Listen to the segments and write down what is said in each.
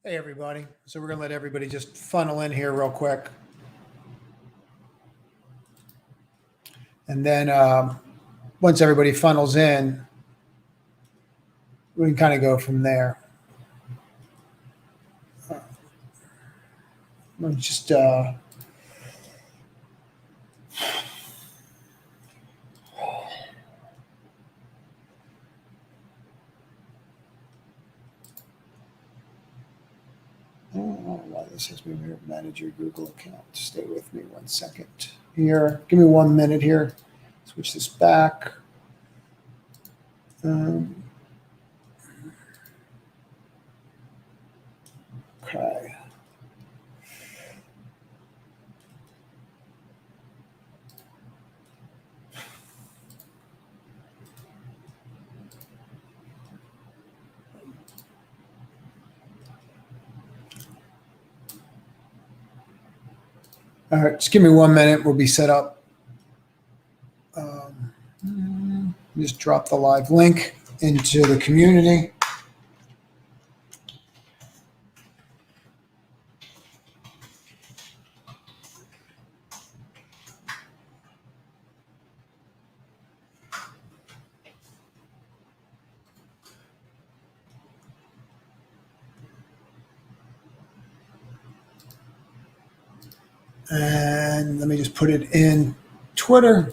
Hey, everybody. So we're going to let everybody just funnel in here real quick. And then once everybody funnels in, we can kind of go from there. Let me just why this has me here. Manage your Google account. Stay with me 1 second here. Give me 1 minute here. Switch this back. Okay. All right, just give me 1 minute. We'll be set up. Just drop the live link into the community. And let me just put it in Twitter.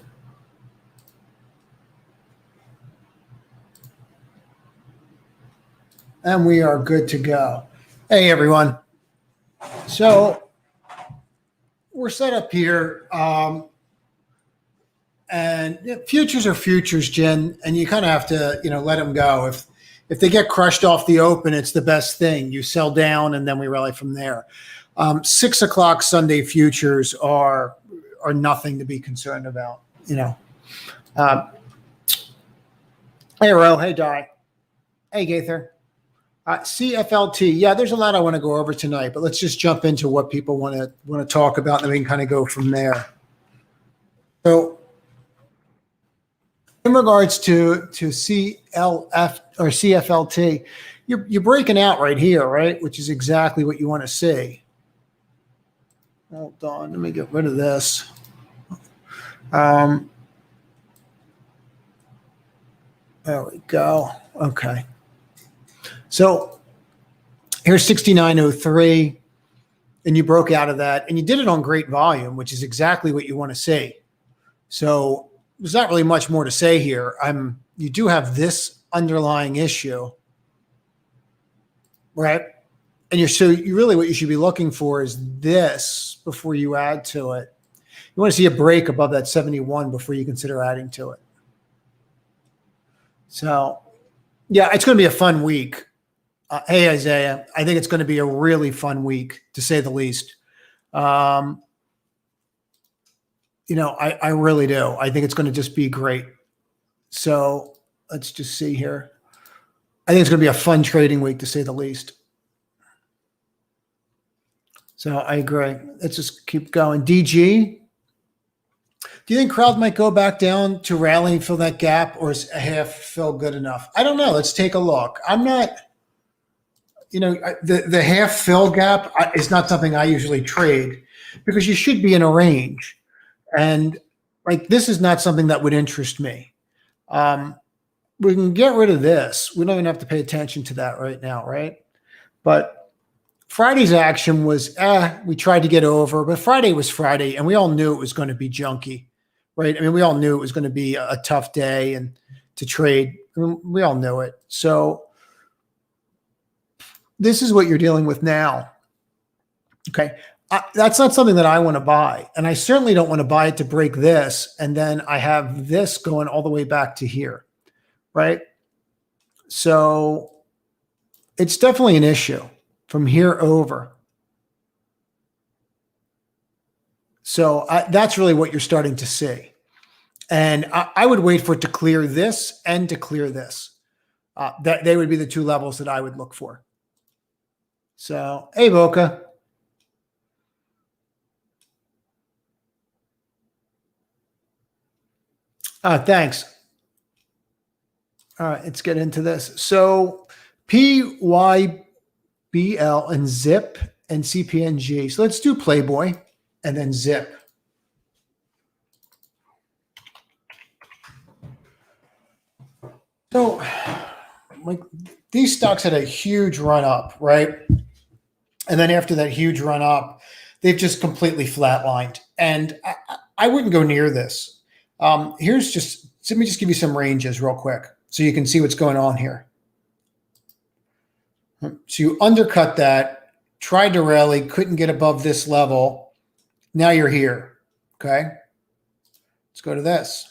And we are good to go. Hey, everyone. So we're set up here. And futures are futures, Jen, and you kind of have to, let them go. If they get crushed off the open, it's the best thing. You sell down, and then we rally from there. 6 o'clock Sunday futures are nothing to be concerned about. Hey, Ro. Hey, Di. Hey, Gaither. CFLT. Yeah, there's a lot I want to go over tonight, but let's just jump into what people want to talk about, and then we can kind of go from there. So, in regards to CLF or CFLT, you're breaking out right here, right? Which is exactly what you want to see. Hold on, let me get rid of this. There we go. Okay. So here's 6903, and you broke out of that, and you did it on great volume, which is exactly what you want to see. So there's not really much more to say here. You do have this underlying issue, right? And what you should be looking for is this before you add to it. You want to see a break above that 71 before you consider adding to it. So, yeah, it's going to be a fun week. Hey, Isaiah, I think it's going to be a really fun week, to say the least. I really do. I think it's going to just be great. So let's just see here. I think it's going to be a fun trading week, to say the least. So I agree. Let's just keep going. DG, do you think crowd might go back down to rally and fill that gap, or is a half fill good enough? I don't know. Let's take a look. I'm not, the half fill gap is not something I usually trade, because you should be in a range. And this is not something that would interest me. We can get rid of this. We don't even have to pay attention to that right now, right? But Friday's action was, we tried to get over, but Friday was Friday, and we all knew it was going to be junky, right? I mean, we all knew it was going to be a tough day and to trade. We all knew it. So this is what you're dealing with now. Okay. That's not something that I want to buy. And I certainly don't want to buy it to break this. And then I have this going all the way back to here, right? So it's definitely an issue from here over. So that's really what you're starting to see. And I would wait for it to clear this and to clear this. That they would be the two levels that I would look for. So, hey, Boca. Thanks. All right, let's get into this. So PYBO BL and Zip and CPNG. So let's do Playboy and then Zip. So like these stocks had a huge run up, right? And then after that huge run up, they've just completely flatlined. And I wouldn't go near this. Let me just give you some ranges real quick so you can see what's going on here. So you undercut that, tried to rally, couldn't get above this level. Now you're here, okay? Let's go to this.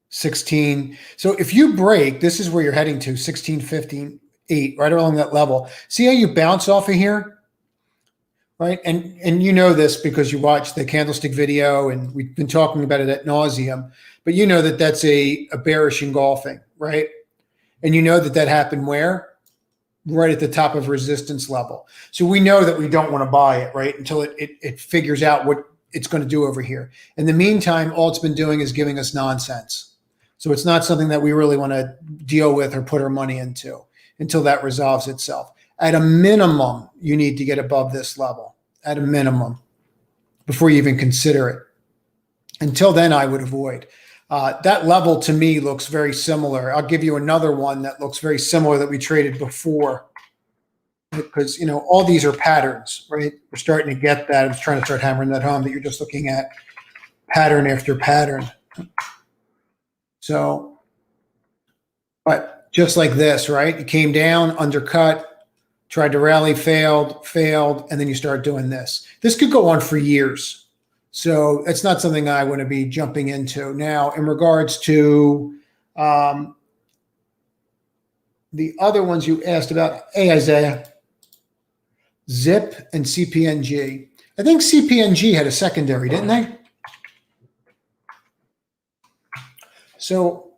16. So if you break, this is where you're heading to, 16, 15, 8, right along that level. See how you bounce off of here? Right? And you know this because you watched the candlestick video and we've been talking about it ad nauseum, but you know that that's a bearish engulfing, right? And you know that that happened where? Right at the top of resistance level. So we know that we don't want to buy it, right? Until it figures out what it's going to do over here. In the meantime, all it's been doing is giving us nonsense. So it's not something that we really want to deal with or put our money into until that resolves itself. At a minimum, you need to get above this level, at a minimum, before you even consider it. Until then, I would avoid. That level to me looks very similar. I'll give you another one that looks very similar that we traded before, because you know all these are patterns, right? We're starting to get that. I'm trying to start hammering that home that you're just looking at pattern after pattern. So, but just like this, right? It came down, undercut, tried to rally, failed, and then you start doing this. This could go on for years. So it's not something I want to be jumping into. Now, in regards to the other ones you asked about, hey, Isaiah, Zip and CPNG. I think CPNG had a secondary, didn't they? So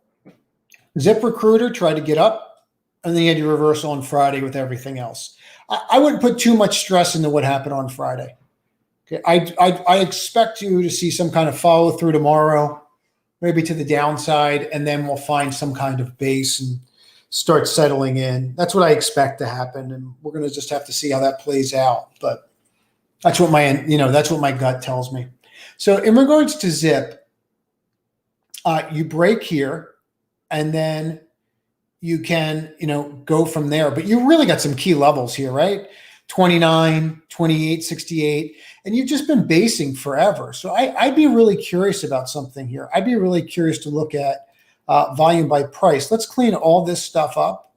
Zip Recruiter tried to get up, and then you had your reversal on Friday with everything else. I wouldn't put too much stress into what happened on Friday. Okay, I expect you to see some kind of follow through tomorrow, maybe to the downside, and then we'll find some kind of base and start settling in. That's what I expect to happen, and we're going to just have to see how that plays out. But that's what that's what my gut tells me. So in regards to Zip, you break here, and then you can go from there. But you really got some key levels here, right? 29, 28, 68, and you've just been basing forever. So I'd be really curious about something here. I'd be really curious to look at volume by price. Let's clean all this stuff up,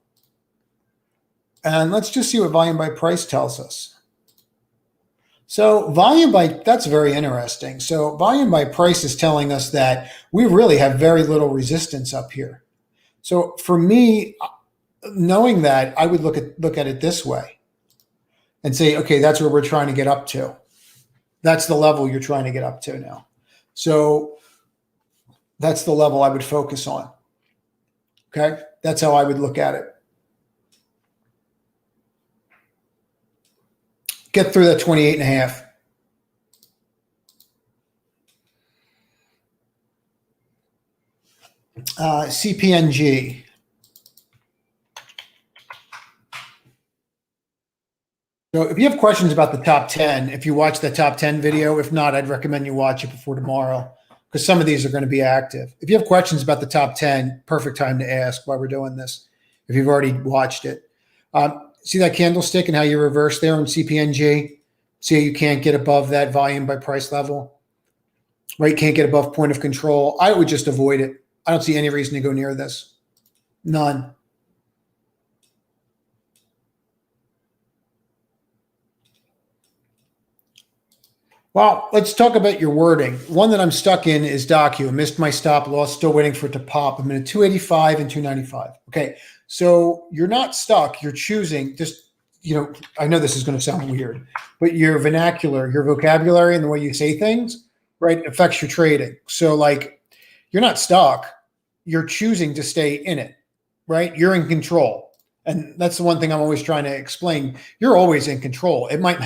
and let's just see what volume by price tells us. So that's very interesting. So volume by price is telling us that we really have very little resistance up here. So for me, knowing that, I would look at it this way and say, okay, that's where we're trying to get up to. That's the level you're trying to get up to now. So that's the level I would focus on. Okay, that's how I would look at it. Get through that 28.5. CPNG. So if you have questions about the top 10, if you watch the top 10 video, if not, I'd recommend you watch it before tomorrow because some of these are going to be active. If you have questions about the top 10, perfect time to ask while we're doing this, if you've already watched it. See that candlestick and how you reverse there on CPNG? See how you can't get above that volume by price level? Right? Can't get above point of control. I would just avoid it. I don't see any reason to go near this. None. Well, let's talk about your wording. One that I'm stuck in is Docu. Missed my stop loss, still waiting for it to pop. I'm in at 285 and 295. Okay, so you're not stuck. You're choosing just, I know this is going to sound weird, but your vernacular, your vocabulary and the way you say things, right, affects your trading. So like you're not stuck. You're choosing to stay in it, right? You're in control. And that's the one thing I'm always trying to explain. You're always in control. It might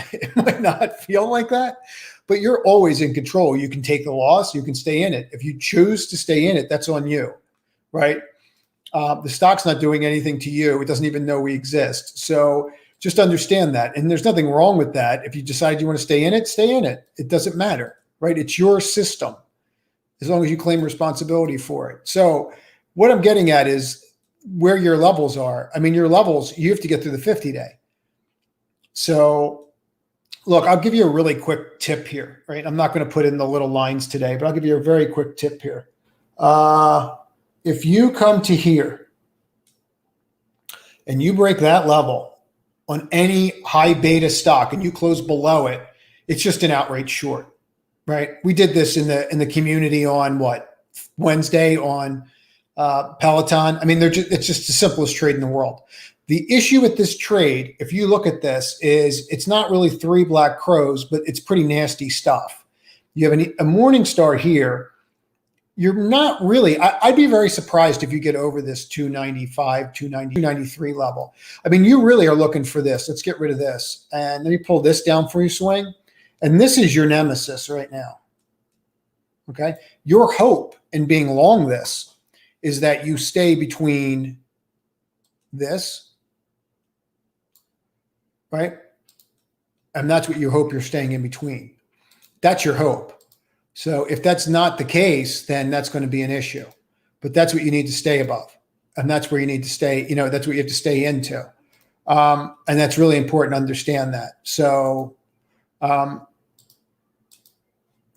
not feel like that, but you're always in control. You can take the loss. You can stay in it. If you choose to stay in it, that's on you, right? The stock's not doing anything to you. It doesn't even know we exist. So Just understand that. And there's nothing wrong with that. If you decide you want to stay in it, stay in it. It doesn't matter, right? It's your system as long as you claim responsibility for it. So what I'm getting at is where your levels are. I mean, your levels, you have to get through the 50-day. So look, I'll give you a really quick tip here, right? I'm not going to put in the little lines today, but I'll give you a very quick tip here. If you come to here and you break that level on any high beta stock and you close below it, it's just an outright short, right? We did this in the community on what, Wednesday on Peloton. I mean, it's just the simplest trade in the world. The issue with this trade, if you look at this, is it's not really 3 black crows, but it's pretty nasty stuff. You have a morning star here. You're not really, I'd be very surprised if you get over this 295, 290, 293 level. I mean, you really are looking for this. Let's get rid of this. And let me pull this down for you, Swing. And this is your nemesis right now. Okay. Your hope in being long this is that you stay between this, right? And that's what you hope you're staying in between. That's your hope. So if that's not the case, then that's going to be an issue. But that's what you need to stay above. And that's where you need to stay, that's what you have to stay into. And that's really important to understand that. So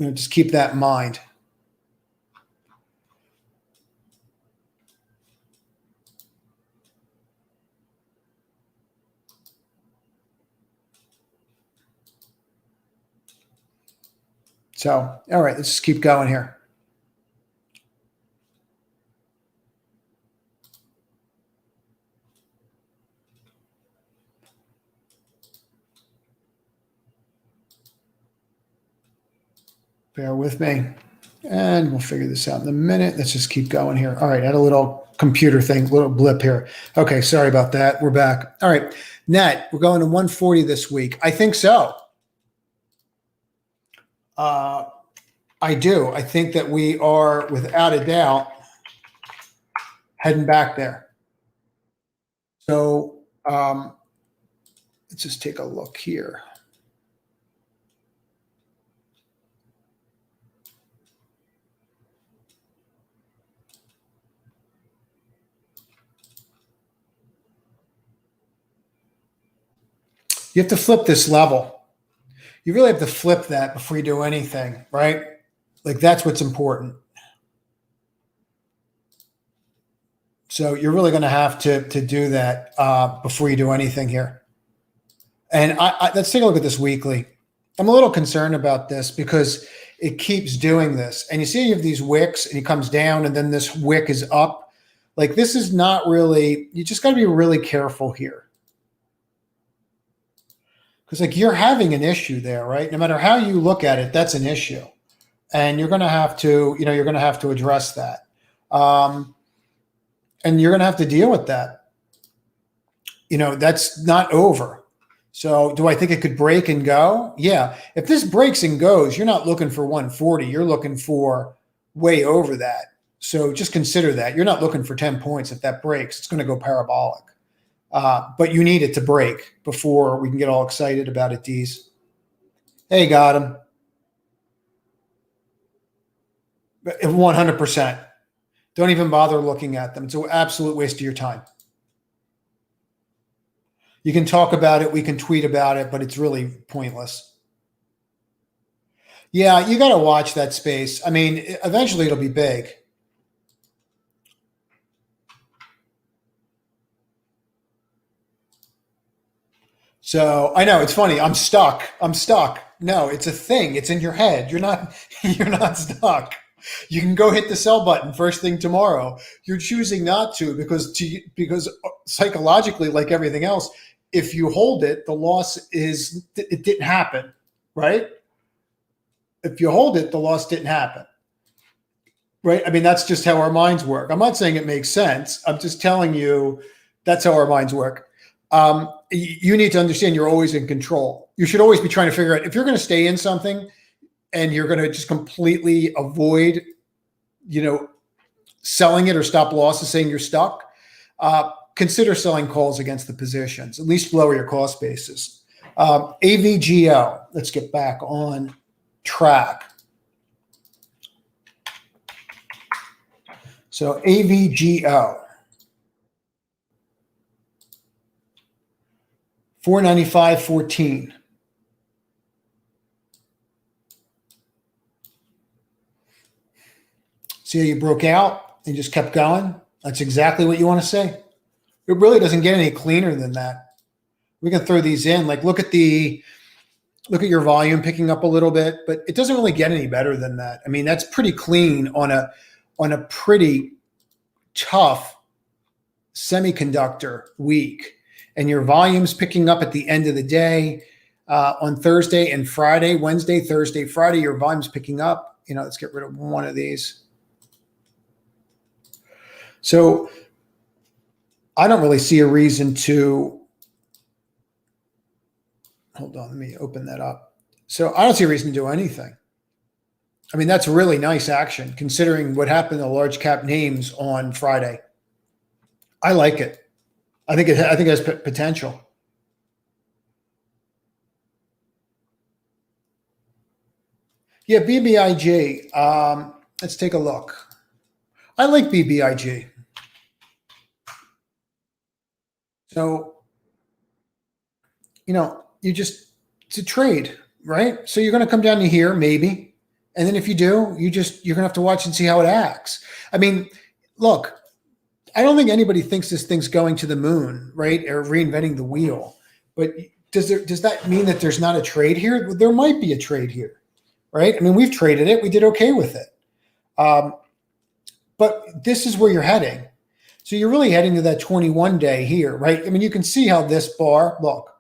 just keep that in mind. So, all right, let's just keep going here. Bear with me, and we'll figure this out in a minute. Let's just keep going here. All right, I had a little computer thing, little blip here. Okay, sorry about that. We're back. All right, net, we're going to 140 this week. I think so. I do. I think that we are, without a doubt, heading back there. So let's just take a look here. You have to flip this level. You really have to flip that before you do anything, right? Like that's what's important. So you're really going to have to do that before you do anything here. And let's take a look at this weekly. I'm a little concerned about this because it keeps doing this. And you see you have these wicks and it comes down and then this wick is up. Like this is not really, you just got to be really careful here. Because like you're having an issue there, right? No matter how you look at it, that's an issue. And you're going to have to, you're going to have to address that. And you're going to have to deal with that. That's not over. So do I think it could break and go? Yeah. If this breaks and goes, you're not looking for 140. You're looking for way over that. So just consider that. You're not looking for 10 points. If that breaks, it's going to go parabolic. But you need it to break before we can get all excited about it, D's. Hey, got him. 100%. Don't even bother looking at them. It's an absolute waste of your time. You can talk about it. We can tweet about it, but it's really pointless. Yeah, you got to watch that space. I mean, eventually it'll be big. So I know it's funny. I'm stuck. No, it's a thing. It's in your head. You're not stuck. You can go hit the sell button first thing tomorrow. You're choosing not to because psychologically, like everything else, if you hold it, the loss is, it didn't happen, right? If you hold it, the loss didn't happen, right? I mean, that's just how our minds work. I'm not saying it makes sense. I'm just telling you that's how our minds work. You need to understand you're always in control. You should always be trying to figure out if you're going to stay in something and you're going to just completely avoid, selling it or stop losses, saying you're stuck. consider selling calls against the positions, at least lower your cost basis. AVGO, let's get back on track. So AVGO, 495.14. See how you broke out and just kept going? That's exactly what you want to say. It really doesn't get any cleaner than that. We can throw these in, like look at your volume picking up a little bit, but it doesn't really get any better than that. I mean, that's pretty clean on a pretty tough semiconductor week. And your volume's picking up at the end of the day on Thursday and Friday, Wednesday, Thursday, Friday, your volume's picking up. Let's get rid of one of these. So I don't really see a reason to, hold on, let me open that up. So I don't see a reason to do anything. I mean, that's really nice action considering what happened to large cap names on Friday. I like it. I think it has potential. Yeah, BBIG. Let's take a look. I like BBIG. So, it's a trade, right? So you're going to come down to here, maybe. And then if you do, you're going to have to watch and see how it acts. I mean, look, I don't think anybody thinks this thing's going to the moon, right? Or reinventing the wheel. But does that mean that there's not a trade here? There might be a trade here, right? I mean, we've traded it. We did okay with it. But this is where you're heading. So you're really heading to that 21-day here, right? I mean, you can see how this bar, look,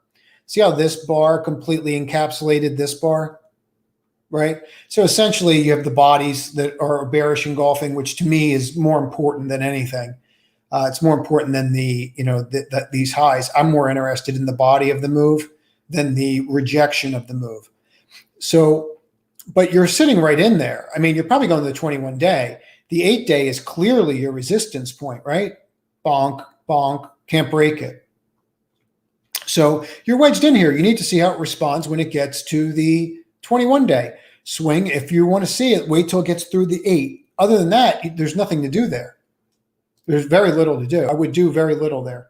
see how this bar completely encapsulated this bar, right? So essentially you have the bodies that are bearish engulfing, which to me is more important than anything. It's more important than these highs. I'm more interested in the body of the move than the rejection of the move. So, but you're sitting right in there. I mean, you're probably going to the 21-day. The 8-day is clearly your resistance point, right? Bonk, bonk, can't break it. So you're wedged in here. You need to see how it responds when it gets to the 21-day swing. If you want to see it, wait till it gets through the 8. Other than that, there's nothing to do there. There's very little to do. I would do very little there.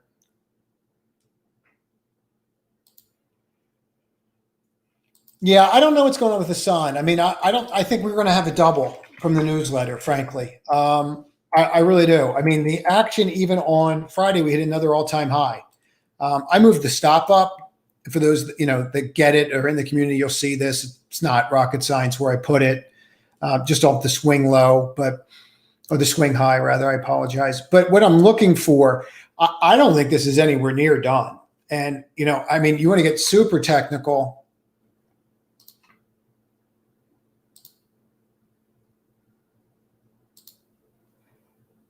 Yeah, I don't know what's going on with the sun. I mean, I think we're going to have a double from the newsletter, frankly. I really do. I mean, the action, even on Friday, we hit another all-time high. I moved the stop up. For those, that get it or in the community, you'll see this. It's not rocket science where I put it, just off the swing low, or the swing high, rather. I apologize. But what I'm looking for, I don't think this is anywhere near done. And, I mean, you want to get super technical.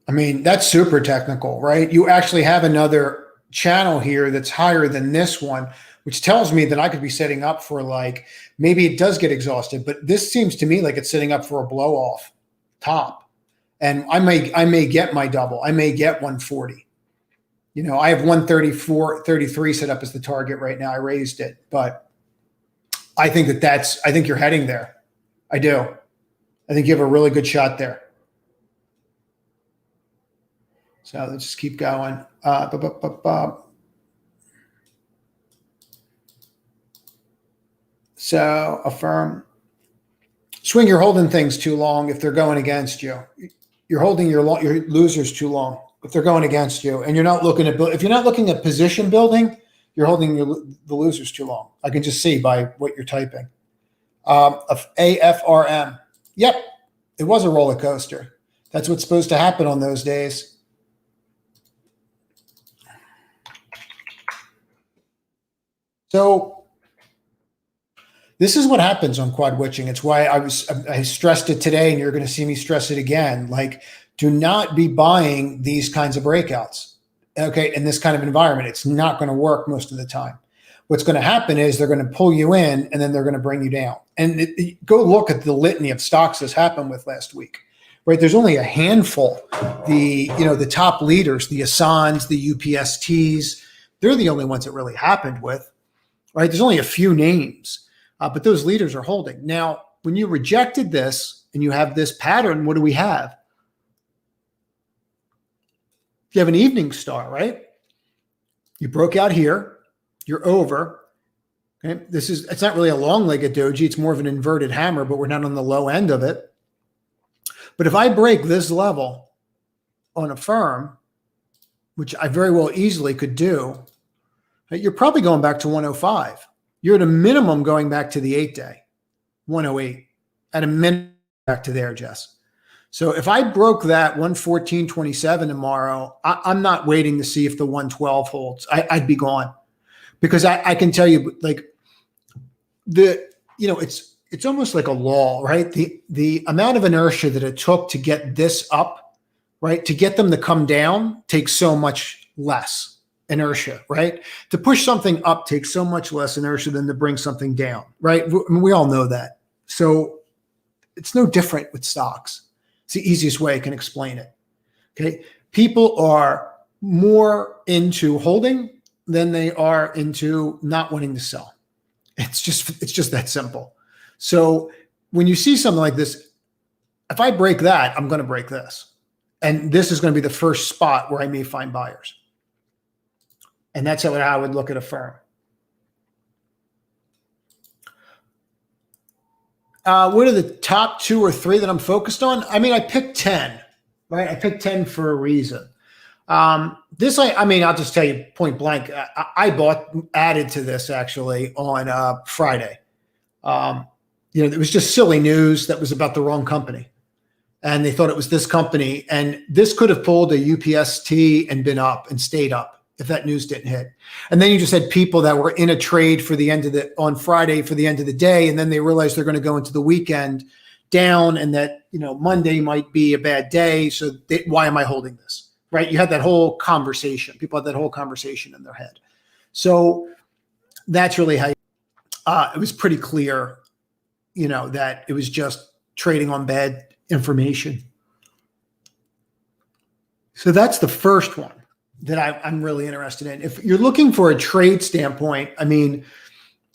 I mean, that's super technical, right? You actually have another channel here that's higher than this one, which tells me that I could be setting up for, like, maybe it does get exhausted, but this seems to me like it's setting up for a blow off top. And I may get my double. I may get 140. I have 134.33 set up as the target right now. I raised it, but I think I think you're heading there. I do. I think you have a really good shot there. So let's just keep going. So affirm. Swing, you're holding things too long if they're going against you. You're holding your losers too long if they're going against you. And you're not looking at, if you're not looking at position building, you're holding the losers too long. I can just see by what you're typing. Of AFRM. Yep, it was a roller coaster. That's what's supposed to happen on those days. So this is what happens on quad witching. It's why I stressed it today, and you're going to see me stress it again. Like, do not be buying these kinds of breakouts. Okay, in this kind of environment, it's not going to work most of the time. What's going to happen is they're going to pull you in, and then they're going to bring you down. And go look at the litany of stocks this happened with last week. right? There's only a handful. The top leaders, the Assans, the UPSTs, they're the only ones that really happened with, right? There's only a few names, but those leaders are holding. Now, when you rejected this and you have this pattern, what do we have? You have an evening star, right? You broke out here, you're over. Okay? It's not really a long-legged doji, it's more of an inverted hammer, but we're not on the low end of it. But if I break this level on a firm, which I very well easily could do, you're probably going back to 105. You're at a minimum going back to the 8-day, 108. At a minimum back to there, Jess. So if I broke that 114.27 tomorrow, I'm not waiting to see if the 112 holds. I'd be gone, because I can tell you, like, it's almost like a law, right? The amount of inertia that it took to get this up, right, to get them to come down takes so much less inertia, right? To push something up takes so much less inertia than to bring something down, right? We all know that. So it's no different with stocks. It's the easiest way I can explain it. Okay. People are more into holding than they are into not wanting to sell. It's just that simple. So when you see something like this, if I break that, I'm going to break this. And this is going to be the first spot where I may find buyers. And that's how I would look at a firm. What are the top 2 or 3 that I'm focused on? I mean, I picked 10, right? I picked 10 for a reason. I'll just tell you point blank. I added to this actually on Friday. It was just silly news that was about the wrong company. And they thought it was this company. And this could have pulled a UPST and been up and stayed up if that news didn't hit. And then you just had people that were in a trade on Friday for the end of the day. And then they realized they're going to go into the weekend down, and that, Monday might be a bad day. So why am I holding this? Right? You had that whole conversation. People had that whole conversation in their head. So that's really how it was pretty clear, that it was just trading on bad information. So that's the first one that I'm really interested in. If you're looking for a trade standpoint, I mean,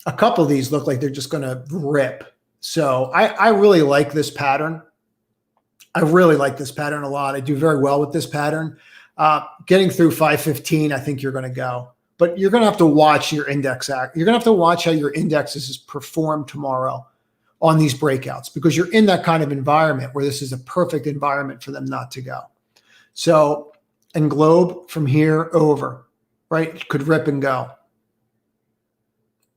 a couple of these look like they're just going to rip. So I really like this pattern. I really like this pattern a lot. I do very well with this pattern. Getting through 515, I think you're going to go. But you're going to have to watch your index act. You're going to have to watch how your indexes perform tomorrow on these breakouts, because you're in that kind of environment where this is a perfect environment for them not to go. So, and Globe from here over, right? Could rip and go.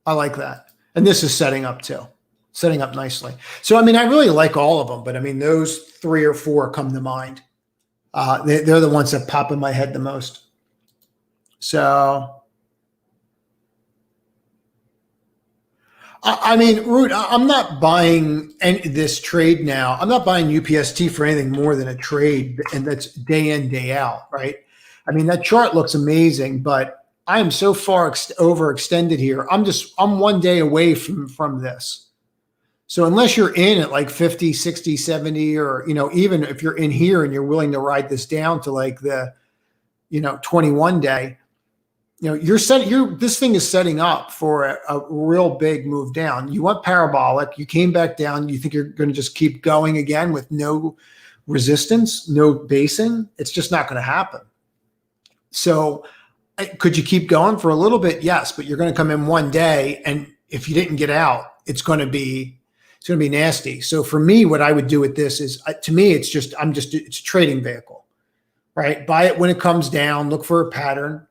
I like that. And this is setting up too, setting up nicely. So, I mean, I really like all of them, but I mean, those 3 or 4 come to mind. They're the ones that pop in my head the most. So, I mean, Root, I'm not buying this trade now. I'm not buying UPST for anything more than a trade, and that's day in, day out, right? I mean, that chart looks amazing, but I am so far overextended here. I'm 1 day away from this. So unless you're in at like 50, 60, 70, or, even if you're in here and you're willing to ride this down to like the, 21 day, this thing is setting up for a real big move down. You went parabolic, you came back down. You think you're going to just keep going again with no resistance, no basing? It's just not going to happen. So could you keep going for a little bit? Yes, but you're going to come in 1 day, and if you didn't get out, it's going to be nasty. So for me, what I would do with this is, to me, it's a trading vehicle, right? Buy it when it comes down, look for a pattern,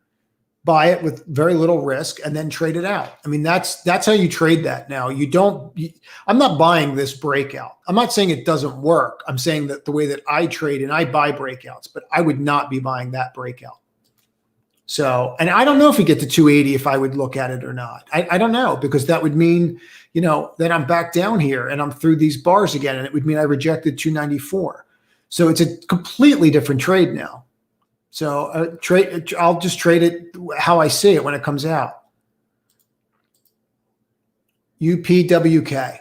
buy it with very little risk, and then trade it out. I mean, that's how you trade that now. I'm not buying this breakout. I'm not saying it doesn't work. I'm saying that the way that I trade, and I buy breakouts, but I would not be buying that breakout. So, and I don't know if we get to 280, if I would look at it or not. I don't know, because that would mean, that I'm back down here and I'm through these bars again. And it would mean I rejected 294. So it's a completely different trade now. So I'll just trade it how I see it when it comes out. UPWK.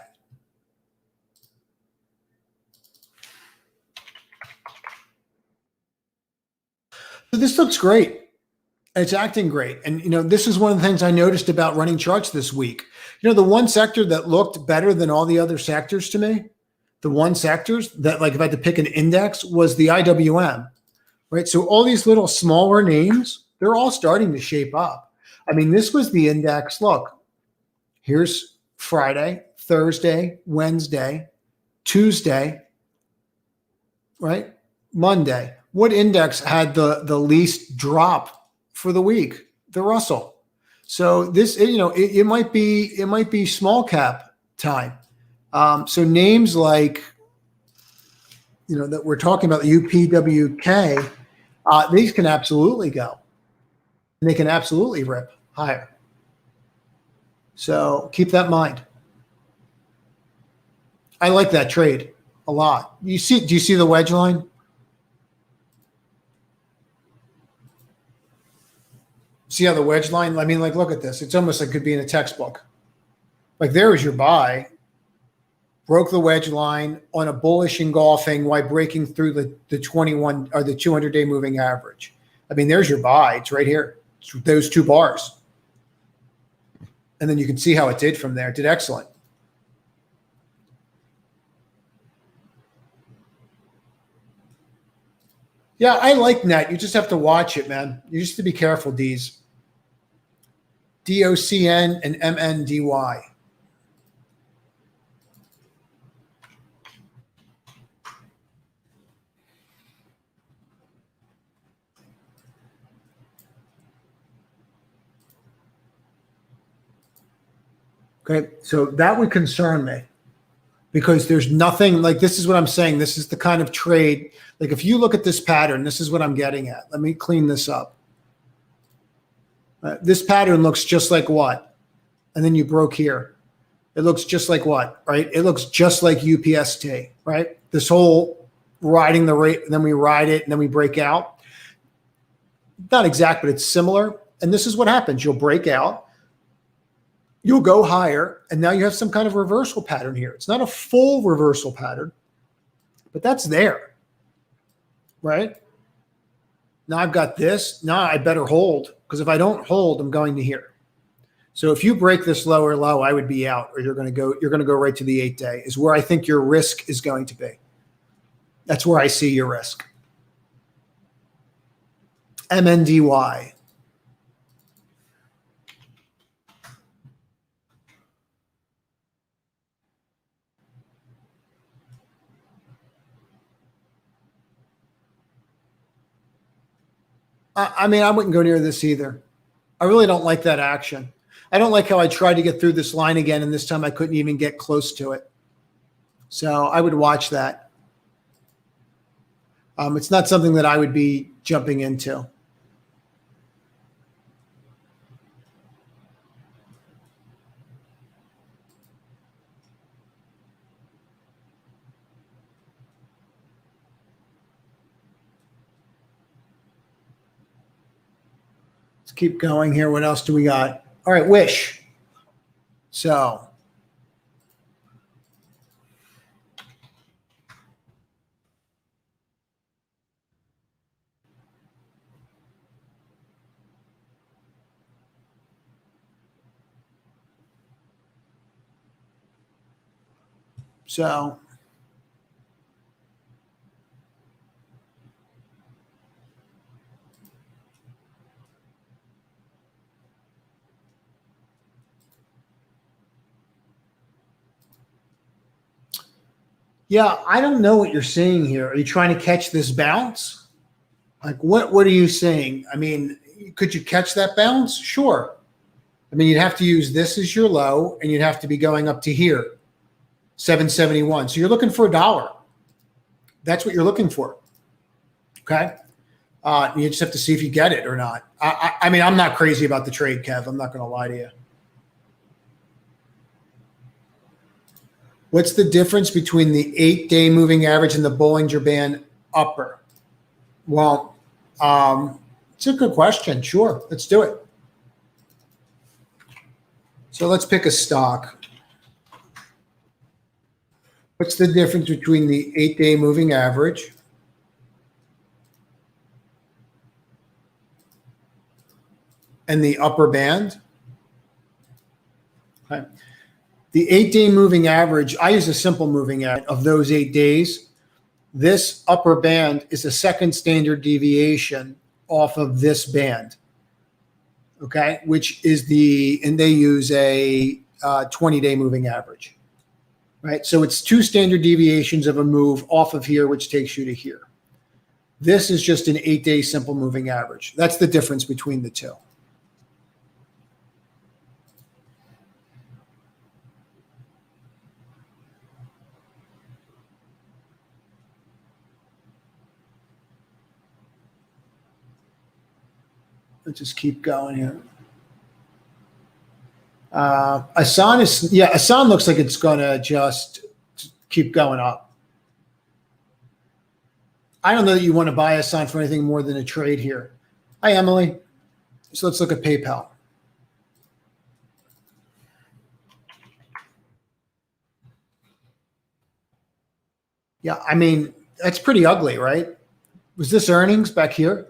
So this looks great. It's acting great. And, this is one of the things I noticed about running charts this week. The one sector that looked better than all the other sectors to me, the one sectors that, like, if I had to pick an index, was the IWM, right? So all these little smaller names, they're all starting to shape up. I mean, this was the index. Look, here's Friday, Thursday, Wednesday, Tuesday, right? Monday. What index had the least drop for the week? The Russell. So this, it might be small cap time. So names like, that we're talking about, the UPWK, these can absolutely go. And they can absolutely rip higher. So keep that in mind. I like that trade a lot. Do you see the wedge line? See how the wedge line, I mean, like, look at this. It's almost like it could be in a textbook. Like, there was your buy, broke the wedge line on a bullish engulfing while breaking through the 21 or the 200-day moving average. I mean, there's your buy. It's right here. It's those two bars. And then you can see how it did from there. It did excellent. Yeah, I like net. You just have to watch it, man. You just have to be careful, D's. DOCN and MNDY. Okay, so that would concern me because there's nothing like, this is what I'm saying. This is the kind of trade. Like, if you look at this pattern, this is what I'm getting at. Let me clean this up. This pattern looks just like what? And then you broke here. It looks just like what, right? It looks just like UPST, right? This whole riding the rate, and then we ride it, and then we break out. Not exact, but it's similar. And this is what happens. You'll break out. You'll go higher, and now you have some kind of reversal pattern here. It's not a full reversal pattern, but that's there, right? Now I've got this. Now I better hold, because if I don't hold, I'm going to here. So if you break this lower low, I would be out, or you're going to go right to the 8-day is where I think your risk is going to be. That's where I see your risk. MNDY. I mean, I wouldn't go near this either. I really don't like that action. I don't like how I tried to get through this line again, and this time I couldn't even get close to it. So I would watch that. It's not something that I would be jumping into. Let's keep going here. What else do we got? All right, Wish. So yeah, I don't know what you're seeing here. Are you trying to catch this bounce? Like, what are you seeing? I mean, could you catch that bounce? Sure. I mean, you'd have to use this as your low, and you'd have to be going up to here, 771. So you're looking for $1. That's what you're looking for. Okay. You just have to see if you get it or not. I mean, I'm not crazy about the trade, Kev. I'm not going to lie to you. What's the difference between the 8-day moving average and the Bollinger Band upper? Well, it's a good question. Sure. Let's do it. So let's pick a stock. What's the difference between the 8-day moving average and the upper band. Okay. The 8-day moving average, I use a simple moving average of those 8 days. This upper band is a second standard deviation off of this band, okay, which is and they use a 20-day moving average, right? So it's 2 standard deviations of a move off of here, which takes you to here. This is just an 8-day simple moving average. That's the difference between the two. Let's just keep going here. Asan looks like it's going to just keep going up. I don't know that you want to buy Asan for anything more than a trade here. Hi, Emily. So let's look at PayPal. Yeah, I mean, that's pretty ugly, right? Was this earnings back here?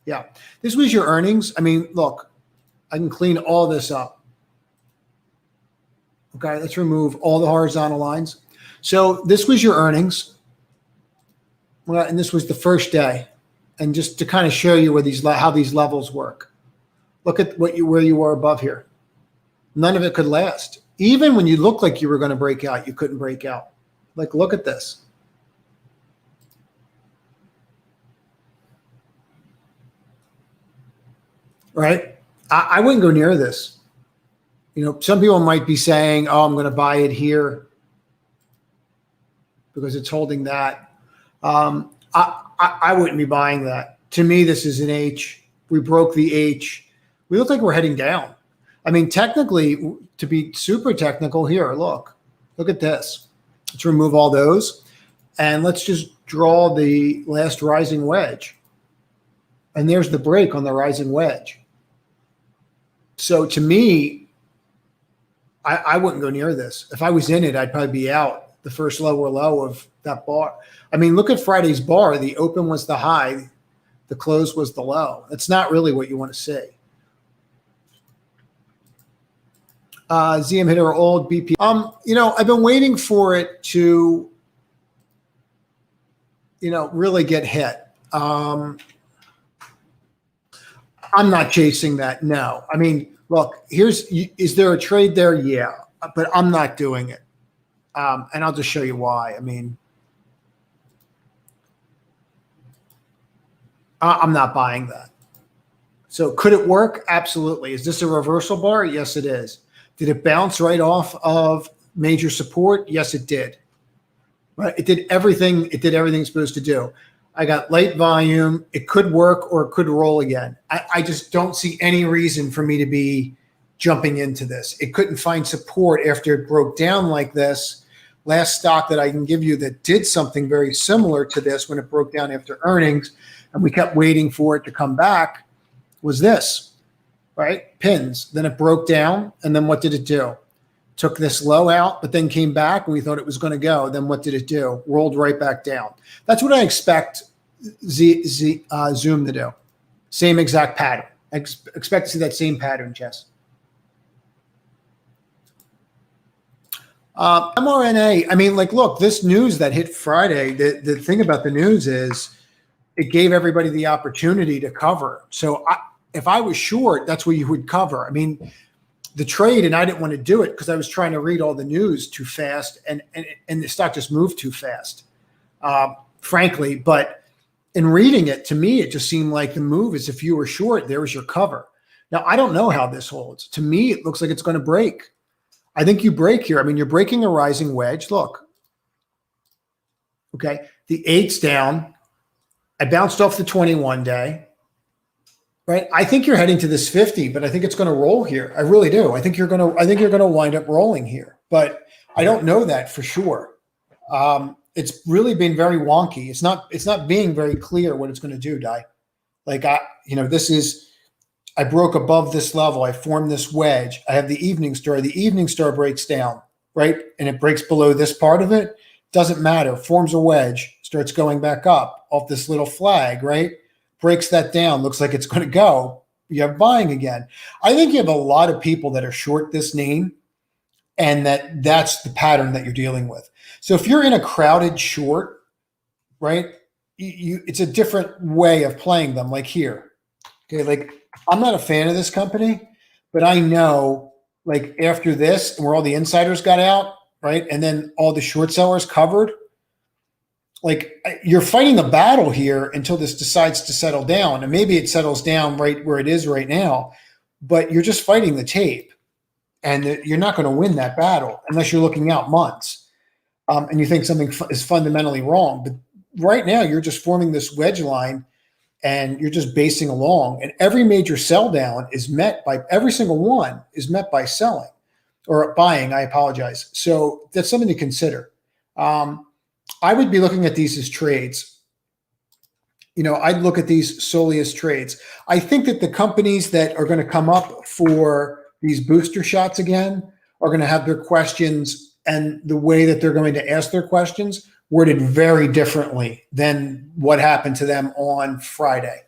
Yeah, this was your earnings. I mean, look, I can clean all this up. Okay, let's remove all the horizontal lines. So this was your earnings. Well, and this was the first day. And just to kind of show you where how these levels work. Look at where you were above here. None of it could last. Even when you looked like you were going to break out, you couldn't break out. Like, look at this. Right? I wouldn't go near this. You know, some people might be saying, oh, I'm going to buy it because it's holding that. I wouldn't be buying that. To me, this is an H. We broke the H. We look like we're heading down. I mean, technically, to be super technical here, look at this. Let's remove all those. And let's just draw the last rising wedge. And there's the break on the rising wedge. So to me, I wouldn't go near this. If I was in it, I'd probably be out the first lower low of that bar. I mean, look at Friday's bar. The open was the high. The close was the low. That's not really what you want to see. ZM hit our old BP. You know, I've been waiting for it to, you know, really get hit. I'm not chasing that. No. I mean, look, is there a trade there? Yeah, but I'm not doing it. And I'll just show you why. I mean, I'm not buying that. So could it work? Absolutely. Is this a reversal bar? Yes, it is. Did it bounce right off of major support? Yes, it did. Right? It did everything. It did everything it's supposed to do. I got light volume. It could work or it could roll again. I just don't see any reason for me to be jumping into this. It couldn't find support after it broke down like this. Last stock that I can give you that did something very similar to this when it broke down after earnings, and we kept waiting for it to come back, was this, right? Pins. Then it broke down, and then what did it do? Took this low out, but then came back, and we thought it was going to go. Then what did it do? Rolled right back down. That's what I expect Zoom to do. Same exact pattern. I expect to see that same pattern, Jess. mRNA, I mean, like, look, this news that hit Friday, the thing about the news is it gave everybody the opportunity to cover. So if I was short, that's what you would cover. I mean, the trade, and I didn't want to do it because I was trying to read all the news too fast, and the stock just moved too fast, frankly. But in reading it, to me, it just seemed like the move is if you were short, there was your cover. Now, I don't know how this holds. To me, it looks like it's going to break. I think you break here. I mean, you're breaking a rising wedge. Look. Okay. The 8's down. I bounced off the 21 day. Right. I think you're heading to this 50, but I think it's going to roll here. I really do. I think you're going to wind up rolling here, but I don't know that for sure. It's really been very wonky. It's not being very clear what it's going to do, Di. Like I broke above this level. I formed this wedge. I have the evening star. The evening star breaks down, right? And it breaks below this part of it. Doesn't matter. Forms a wedge, starts going back up off this little flag, right? Breaks that down. Looks like it's going to go, you have buying again. I think you have a lot of people that are short this name, and that's the pattern that you're dealing with. So if you're in a crowded short, right, it's a different way of playing them. Like here, okay, like I'm not a fan of this company, but I know like after this, where all the insiders got out, right, and then all the short sellers covered, like you're fighting a battle here until this decides to settle down, and maybe it settles down right where it is right now, but you're just fighting the tape, and you're not going to win that battle unless you're looking out months, and you think something is fundamentally wrong. But right now, you're just forming this wedge line, and you're just basing along. And every major sell down is met by every single one is met by selling or buying. I apologize. So that's something to consider. I would be looking at these as trades. I'd look at these solely as trades. I think that the companies that are going to come up for these booster shots again are going to have their questions, and the way that they're going to ask their questions worded very differently than what happened to them on Friday.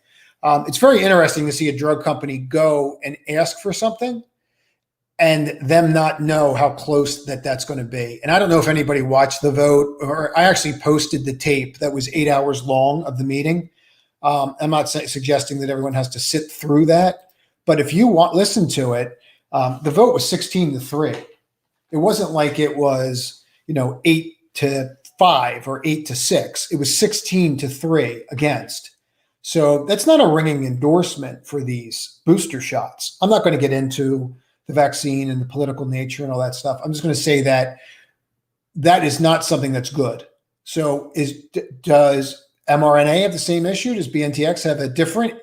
It's very interesting to see a drug company go and ask for something and them not know how close that's going to be. And I don't know if anybody watched the vote, or I actually posted the tape that was 8 hours long of the meeting. I'm not suggesting that everyone has to sit through that, but if you listen to it, the vote was 16-3. It wasn't like it was, 8-5 or 8-6. It was 16-3 against. So that's not a ringing endorsement for these booster shots. I'm not going to get into the vaccine and the political nature and all that stuff. I'm just going to say that is not something that's good. So does mRNA have the same issue? Does BNTX have a different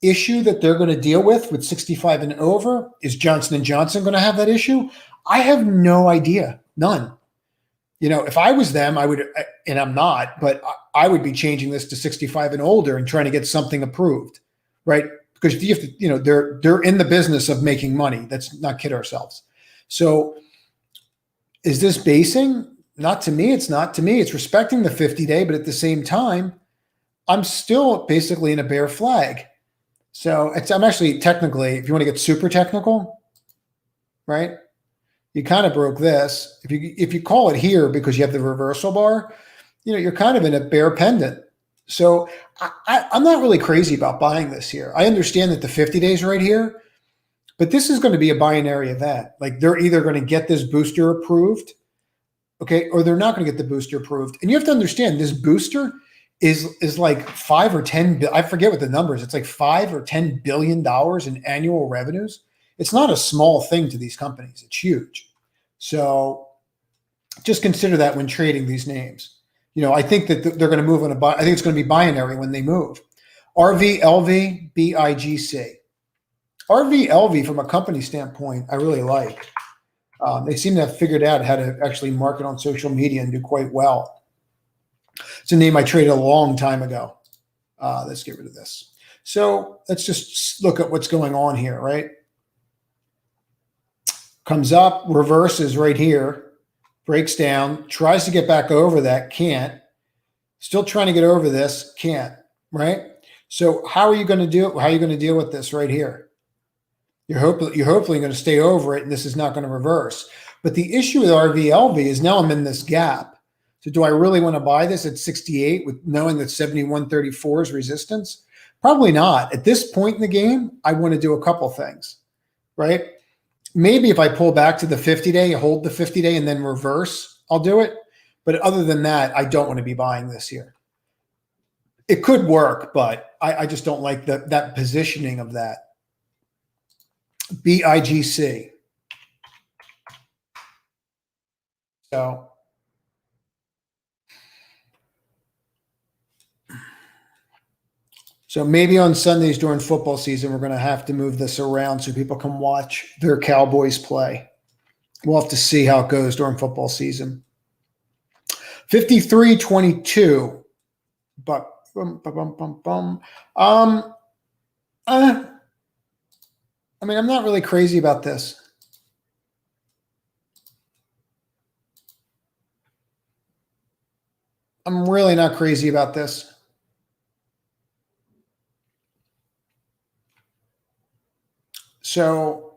issue that they're going to deal with 65 and over? Is Johnson & Johnson going to have that issue? I have no idea. None. If I was them, I would, and I'm not, but I would be changing this to 65 and older and trying to get something approved, right? Because you have to, they're in the business of making money. Let's not kid ourselves. So is this basing? Not to me. It's not to me. It's respecting the 50-day, but at the same time, I'm still basically in a bear flag. So I'm actually technically, if you want to get super technical, right? You kind of broke this. If you call it here because you have the reversal bar, you're kind of in a bear pendant. So I'm not really crazy about buying this here. I understand that the 50 days right here, but this is going to be a binary event. Like they're either going to get this booster approved, okay, or they're not going to get the booster approved. And you have to understand this booster is like 5 or 10. I forget what the number is. It's like $5 or $10 billion in annual revenues. It's not a small thing to these companies. It's huge. So just consider that when trading these names. I think that they're going to move on I think it's going to be binary when they move. RVLV, BIGC. RVLV from a company standpoint, I really like. They seem to have figured out how to actually market on social media and do quite well. It's a name I traded a long time ago. Let's get rid of this. So let's just look at what's going on here, right? Comes up, reverses right here, breaks down, tries to get back over that, can't. Still trying to get over this, can't, right? So how are you going to do it? How are you going to deal with this right here? You're hopefully going to stay over it, and this is not going to reverse. But the issue with RVLV is now I'm in this gap. So do I really want to buy this at 68 with knowing that 71.34 is resistance? Probably not. At this point in the game, I want to do a couple things, right? Maybe if I pull back to the 50-day, hold the 50-day, and then reverse, I'll do it. But other than that, I don't want to be buying this here. It could work, but I just don't like that positioning of that. BIGC. So maybe on Sundays during football season, we're going to have to move this around so people can watch their Cowboys play. We'll have to see how it goes during football season. 53.22. But I mean, I'm not really crazy about this. I'm really not crazy about this. So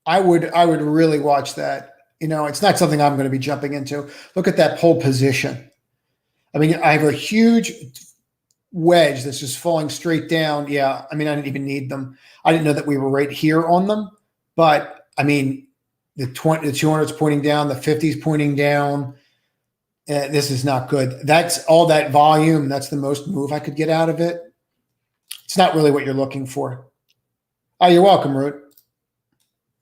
I would really watch that. It's not something I'm going to be jumping into. Look at that whole position. I mean, I have a huge wedge that's just falling straight down. Yeah, I mean, I didn't even need them. I didn't know that we were right here on them, but I mean, the 200's pointing down, the 50's pointing down. This is not good. That's all that volume. That's the most move I could get out of it. It's not really what you're looking for. Oh, you're welcome, Root.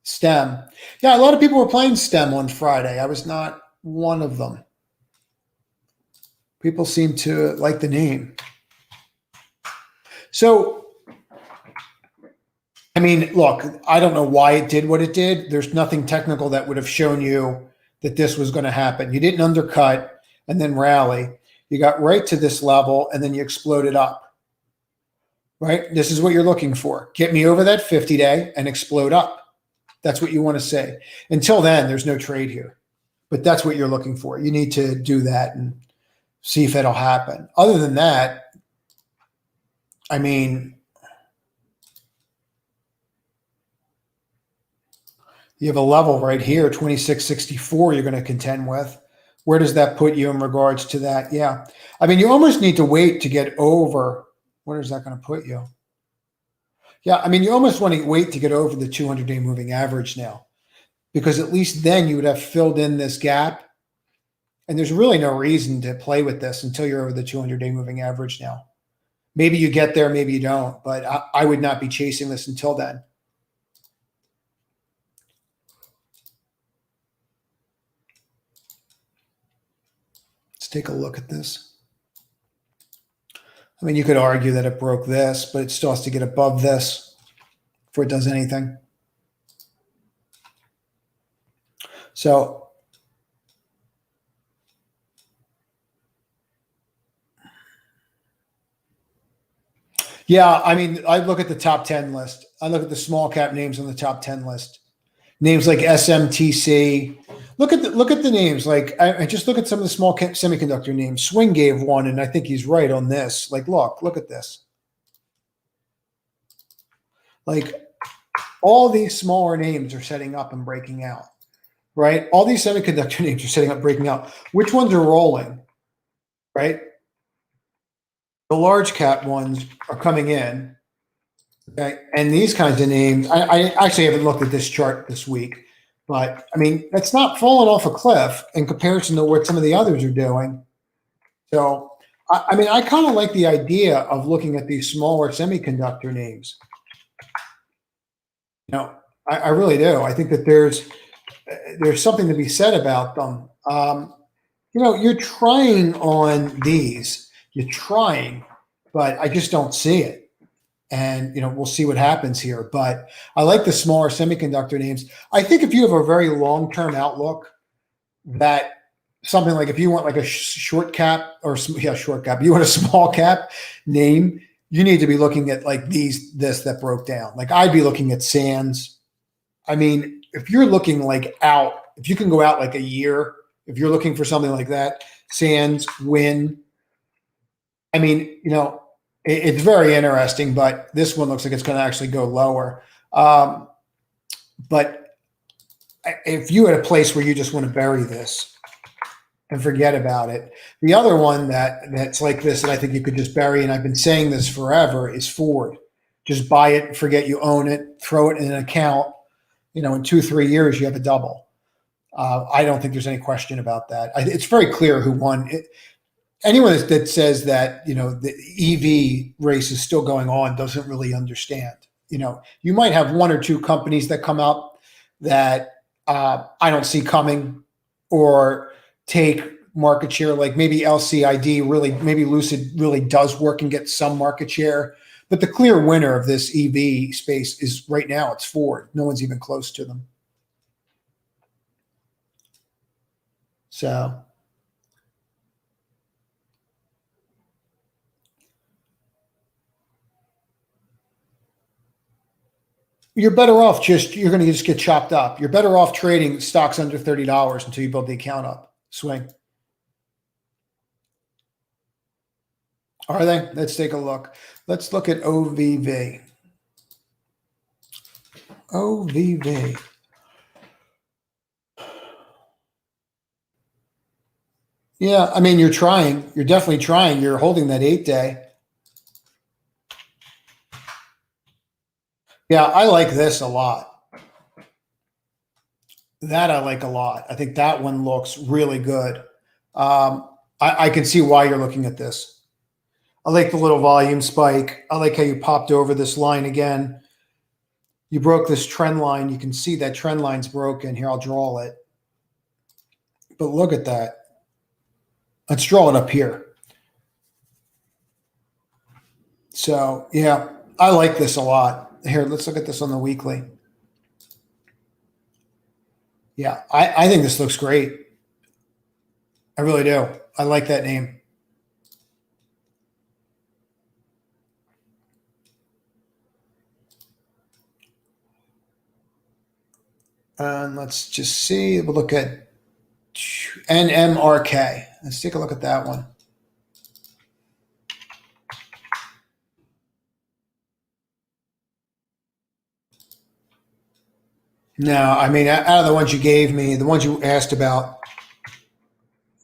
STEM. Yeah, a lot of people were playing STEM on Friday. I was not one of them. People seem to like the name. So, I mean, look, I don't know why it did what it did. There's nothing technical that would have shown you that this was going to happen. You didn't undercut and then rally. You got right to this level and then you exploded up. Right? This is what you're looking for. Get me over that 50-day and explode up. That's what you want to say. Until then, there's no trade here. But that's what you're looking for. You need to do that and see if it'll happen. Other than that, I mean, you have a level right here, 2664, you're going to contend with. Where does that put you in regards to that? Yeah. I mean, you almost need to wait to get over. Where is that going to put you? Yeah, I mean, you almost want to wait to get over the 200-day moving average now, because at least then you would have filled in this gap. And there's really no reason to play with this until you're over the 200-day moving average now. Maybe you get there, maybe you don't, but I would not be chasing this until then. Let's take a look at this. I mean, you could argue that it broke this, but it still has to get above this before it does anything. So yeah, I mean, I look at the top 10 list. I look at the small cap names on the top 10 list. Names like SMTC. Look at the names. Like I just look at some of the small cap semiconductor names. Swing gave one, and I think he's right on this. Like, look at this. Like, all these smaller names are setting up and breaking out, right? All these semiconductor names are setting up, breaking out. Which ones are rolling, right? The large cap ones are coming in. Okay. And these kinds of names, I actually haven't looked at this chart this week, but I mean, it's not falling off a cliff in comparison to what some of the others are doing. So, I mean, I kind of like the idea of looking at these smaller semiconductor names. I really do. I think that there's something to be said about them. You're trying on these. You're trying, but I just don't see it. And, we'll see what happens here. But I like the smaller semiconductor names. I think if you have a very long-term outlook, that something like if you want like a short cap short cap, you want a small cap name, you need to be looking at like this that broke down. Like I'd be looking at Sands. I mean, if you're looking like out, if you can go out like a year, if you're looking for something like that, Sands, Win. I mean, it's very interesting, but this one looks like it's going to actually go lower. But if you had a place where you just want to bury this and forget about it, the other one that's like this that I think you could just bury, and I've been saying this forever, is Ford. Just buy it, forget you own it, throw it in an account. In 2-3 years, you have a double. I don't think there's any question about that. It's very clear who won. Anyone that says that the EV race is still going on doesn't really understand. You might have one or two companies that come up that I don't see coming or take market share. Like maybe LCID maybe Lucid really does work and get some market share. But the clear winner of this EV space is right now it's Ford. No one's even close to them. So. You're better off you're going to just get chopped up. You're better off trading stocks under $30 until you build the account up. Swing. Are they? Let's take a look. Let's look at OVV. OVV. Yeah, I mean, you're trying. You're definitely trying. You're holding that 8-day. Yeah, I like this a lot. That I like a lot. I think that one looks really good. I can see why you're looking at this. I like the little volume spike. I like how you popped over this line again. You broke this trend line. You can see that trend line's broken. Here, I'll draw it. But look at that. Let's draw it up here. So, yeah, I like this a lot. Here, let's look at this on the weekly. Yeah, I think this looks great. I really do. I like that name. And let's just see. We'll look at NMRK. Let's take a look at that one. No, I mean, out of the ones you gave me, the ones you asked about,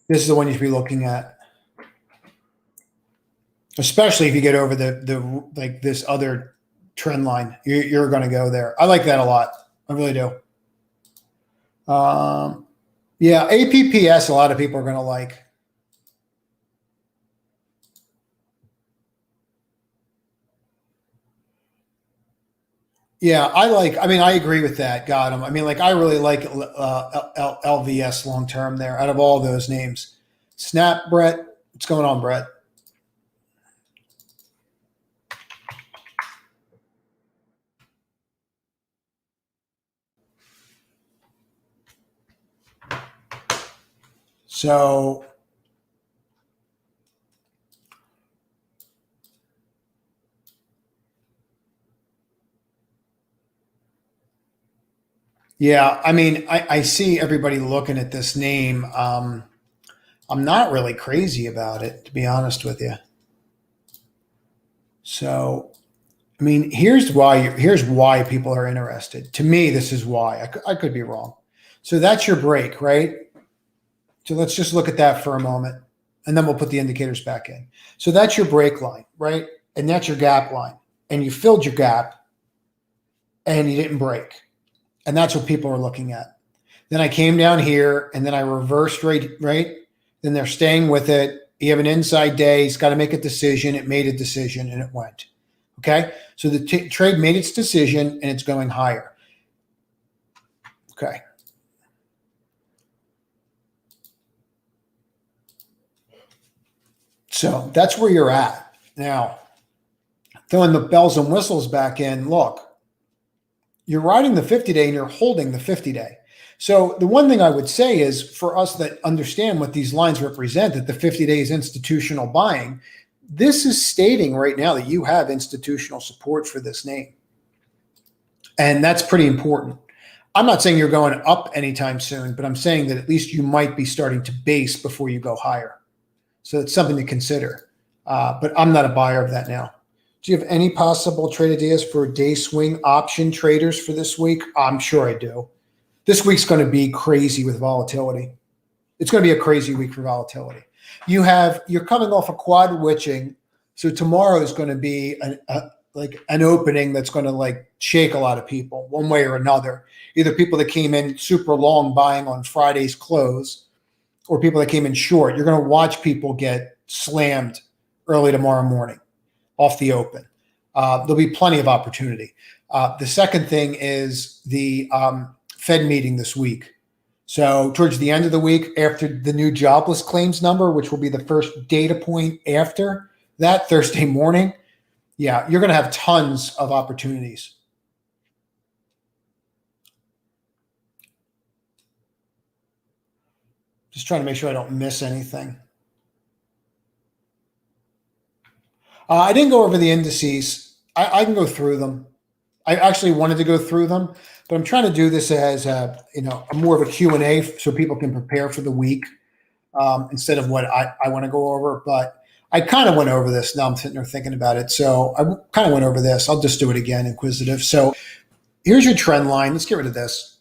this is the one you should be looking at. Especially if you get over the like this other trend line, you're going to go there. I like that a lot. I really do. Yeah, APPS, a lot of people are going to like. Yeah, I mean, I agree with that. Got him. I mean, like, I really like LVS long term there out of all those names. Snap, Brett. What's going on, Brett? So, yeah, I mean, I see everybody looking at this name. I'm not really crazy about it, to be honest with you. So, I mean, here's why people are interested. To me, this is why. I could be wrong. So that's your break, right? So let's just look at that for a moment, and then we'll put the indicators back in. So that's your break line, right? And that's your gap line. And you filled your gap, and you didn't break. And that's what people are looking at. Then I came down here, and then I reversed right? Then they're staying with it. You have an inside day. He's got to make a decision. It made a decision, and it went. Okay? So the trade made its decision, and it's going higher. Okay. So that's where you're at. Now, throwing the bells and whistles back in, look, you're riding the 50-day and you're holding the 50-day. So the one thing I would say is for us that understand what these lines represent, that the 50-day is institutional buying, this is stating right now that you have institutional support for this name. And that's pretty important. I'm not saying you're going up anytime soon, but I'm saying that at least you might be starting to base before you go higher. So it's something to consider. But I'm not a buyer of that now. Do you have any possible trade ideas for day swing option traders for this week? I'm sure I do. This week's going to be crazy with volatility. It's going to be a crazy week for volatility. You're coming off a quad witching, so tomorrow is going to be like an opening that's going to like shake a lot of people one way or another. Either people that came in super long buying on Friday's close, or people that came in short. You're going to watch people get slammed early tomorrow morning off the open. There'll be plenty of opportunity. The second thing is the Fed meeting this week. So towards the end of the week, after the new jobless claims number, which will be the first data point after that Thursday morning, yeah, you're going to have tons of opportunities. Just trying to make sure I don't miss anything. I didn't go over the indices. I can go through them. I actually wanted to go through them, but I'm trying to do this as a more of a Q&A so people can prepare for the week instead of what I want to go over. But I kind of went over this. Now I'm sitting there thinking about it. So I kind of went over this. I'll just do it again, inquisitive. So here's your trend line. Let's get rid of this.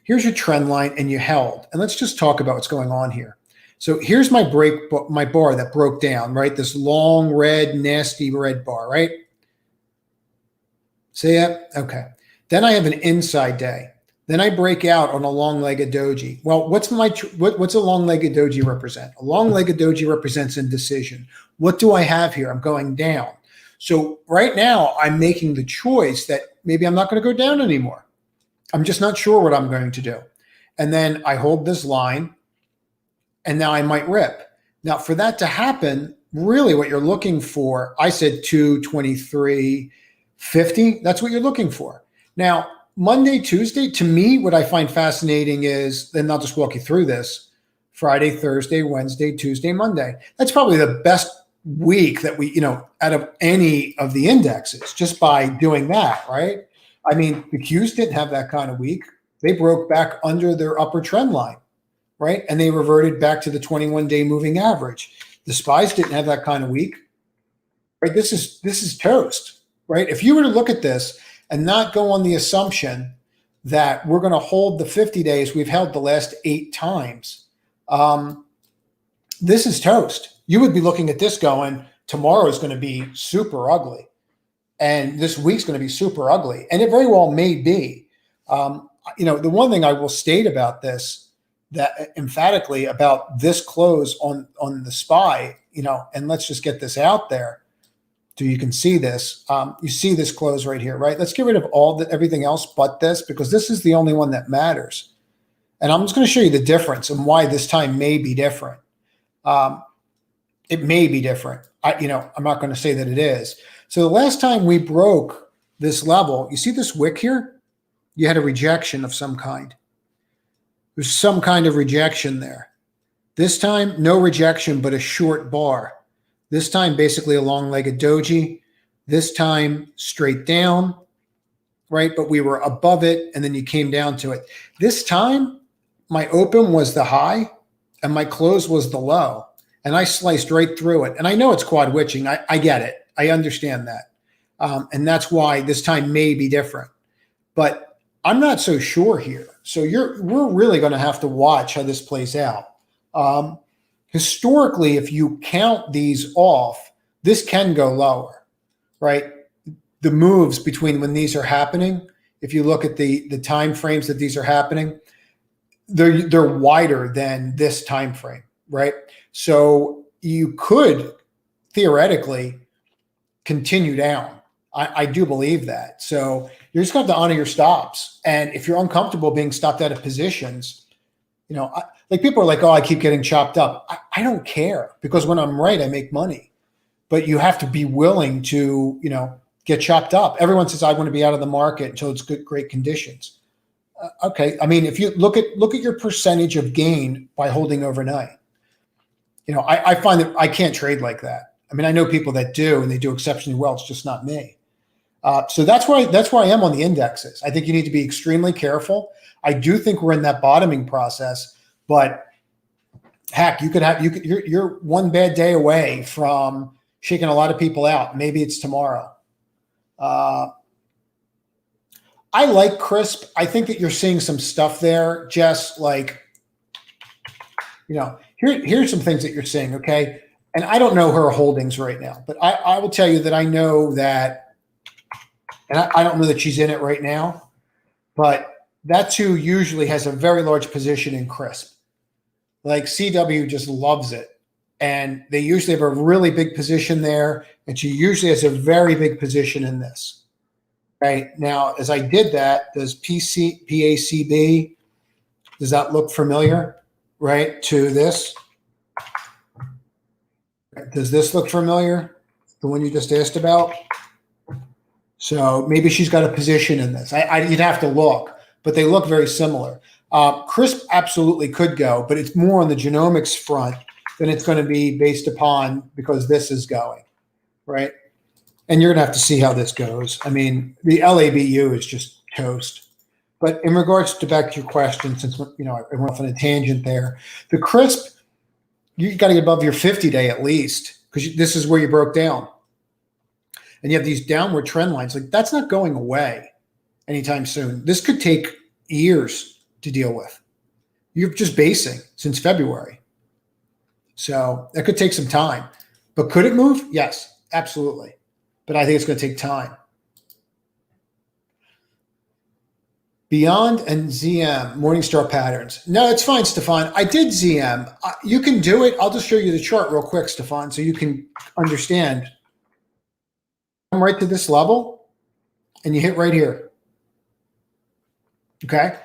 Here's your trend line, and you held. And let's just talk about what's going on here. So here's my bar that broke down, right? This long red, nasty red bar, right? See it? Okay. Then I have an inside day. Then I break out on a long-legged doji. Well, what's a long-legged doji represent? A long-legged doji represents indecision. What do I have here? I'm going down. So right now I'm making the choice that maybe I'm not going to go down anymore. I'm just not sure what I'm going to do. And then I hold this line, and now I might rip. Now for that to happen, really what you're looking for, I said 223.50. That's what you're looking for. Now, Monday, Tuesday, to me, what I find fascinating is, and I'll just walk you through this, Friday, Thursday, Wednesday, Tuesday, Monday. That's probably the best week that we, out of any of the indexes, just by doing that, right? I mean, the Qs didn't have that kind of week. They broke back under their upper trend line, right? And they reverted back to the 21-day moving average. The SPYs didn't have that kind of week, right? This is toast, right? If you were to look at this and not go on the assumption that we're going to hold the 50 days we've held the last 8 times, this is toast. You would be looking at this going, tomorrow is going to be super ugly, and this week's going to be super ugly, and it very well may be. The one thing I will state about this, that emphatically about this close on the SPY, and let's just get this out there so you can see this. You see this close right here, right? Let's get rid of everything else but this, because this is the only one that matters. And I'm just going to show you the difference and why this time may be different. It may be different. I'm not going to say that it is. So the last time we broke this level, you see this wick here? You had a rejection of some kind. There's some kind of rejection there. This time, no rejection, but a short bar. This time, basically a long-legged doji. This time, straight down, right? But we were above it, and then you came down to it. This time, my open was the high, and my close was the low. And I sliced right through it. And I know it's quad witching. I get it. I understand that. And that's why this time may be different. But I'm not so sure here. So we're really going to have to watch how this plays out. Historically, if you count these off, this can go lower, right? The moves between when these are happening, if you look at the time frames that these are happening, they're wider than this time frame, right? So you could theoretically continue down. I do believe that. So you're just going to have to honor your stops. And if you're uncomfortable being stopped out of positions, like people are like, oh, I keep getting chopped up. I don't care, because when I'm right, I make money. But you have to be willing to, get chopped up. Everyone says, I want to be out of the market until it's great conditions. Okay. I mean, if you look at your percentage of gain by holding overnight, I find that I can't trade like that. I mean, I know people that do, and they do exceptionally well. It's just not me. So that's why I am on the indexes. I think you need to be extremely careful. I do think we're in that bottoming process, but heck, you're one bad day away from shaking a lot of people out. Maybe it's tomorrow. I like CRISP. I think that you're seeing some stuff there, just like, here's some things that you're seeing. Okay. And I don't know her holdings right now, but I will tell you that I know that, and I don't know that she's in it right now, but that too usually has a very large position in CRISP. Like CW just loves it. And they usually have a really big position there. And she usually has a very big position in this. Right now, as I did that, does PACB, does that look familiar, right, to this? Does this look familiar? The one you just asked about? So maybe she's got a position in this. You'd have to look, but they look very similar. CRISP absolutely could go, but it's more on the genomics front than it's going to be based upon, because this is going, right? And you're going to have to see how this goes. I mean, the LABU is just toast. But in regards to back to your question, since I went off on a tangent there, the CRISP, you got to get above your 50-day at least, because this is where you broke down. And you have these downward trend lines. Like, that's not going away. anytime soon. This could take years to deal with. You're just basing since February. So that could take some time. But could it move? Yes, absolutely. But I think it's going to take time. Beyond and ZM, Morningstar patterns. No, it's fine, Stefan. I did ZM. You can do it. I'll just show you the chart real quick, Stefan, so you can understand. Come right to this level, and you hit right here. Okay?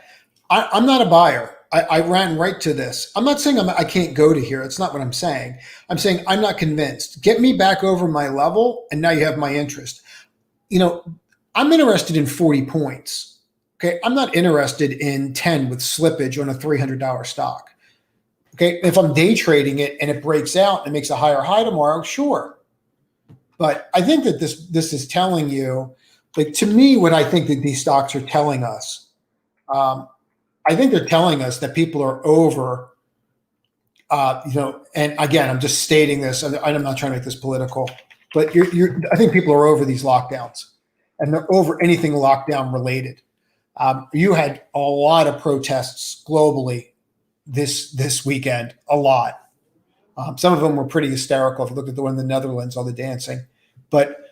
I'm not a buyer. I ran right to this. I'm not saying I can't go to here. That's not what I'm saying. I'm saying I'm not convinced. Get me back over my level, and now you have my interest. You know, I'm interested in 40 points. Okay, I'm not interested in 10 with slippage on a $300 stock. Okay, if I'm day trading it and it breaks out and makes a higher high tomorrow, sure. But I think that this is telling you, like, to me, what I think that these stocks are telling us, I think they're telling us that people are over, you know, and again, I'm just stating this, and I'm not trying to make this political, but I think people are over these lockdowns, and they're over anything lockdown related. You had a lot of protests globally this weekend, a lot. Some of them were pretty hysterical. If you look at the one in the Netherlands, all the dancing. But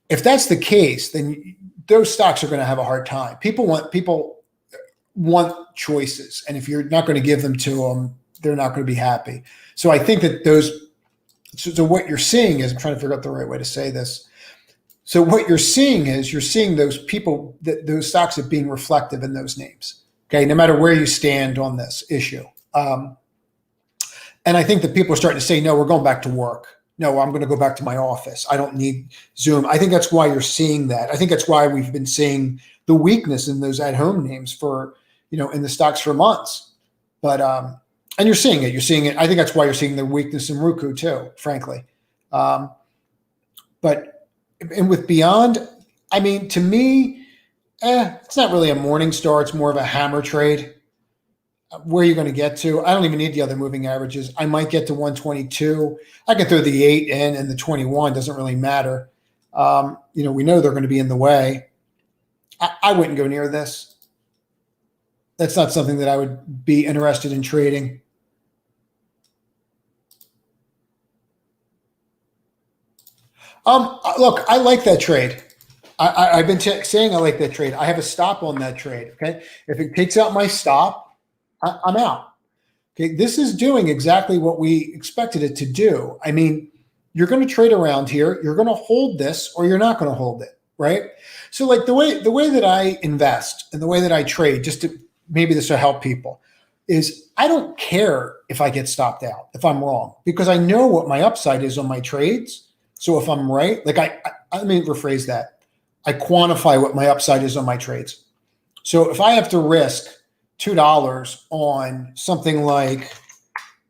if that's the case, then those stocks are going to have a hard time. People want choices, and if you're not going to give them to them, they're not going to be happy. So I think that so what you're seeing is, I'm trying to figure out the right way to say this. So what you're seeing is those people, those stocks are being reflective in those names. Okay, no matter where you stand on this issue. And I think that people are starting to say, no, we're going back to work. No, I'm going to go back to my office. I don't need Zoom. I think that's why you're seeing that. I think that's why we've been seeing the weakness in those at-home names for, you know, in the stocks for months. But and you're seeing it. You're seeing it. I think that's why you're seeing the weakness in Roku too, frankly. But and with Beyond, I mean, to me, it's not really a morning star. It's more of a hammer trade. Where are you going to get to? I don't even need the other moving averages. I might get to 122. I can throw the 8 in and the 21. Doesn't really matter. You know, we know they're going to be in the way. I wouldn't go near this. That's not something that I would be interested in trading. Look, I like that trade. I've been saying I like that trade. I have a stop on that trade. Okay, if it takes out my stop, I'm out. Okay, this is doing exactly what we expected it to do. I mean, you're going to trade around here. You're going to hold this, or you're not going to hold it, right? So, like the way that I invest and the way that I trade, just to maybe this will help people, is I don't care if I get stopped out if I'm wrong, because I know what my upside is on my trades. So if I'm right, like let me rephrase that. I quantify what my upside is on my trades. So if I have to risk $2 on something like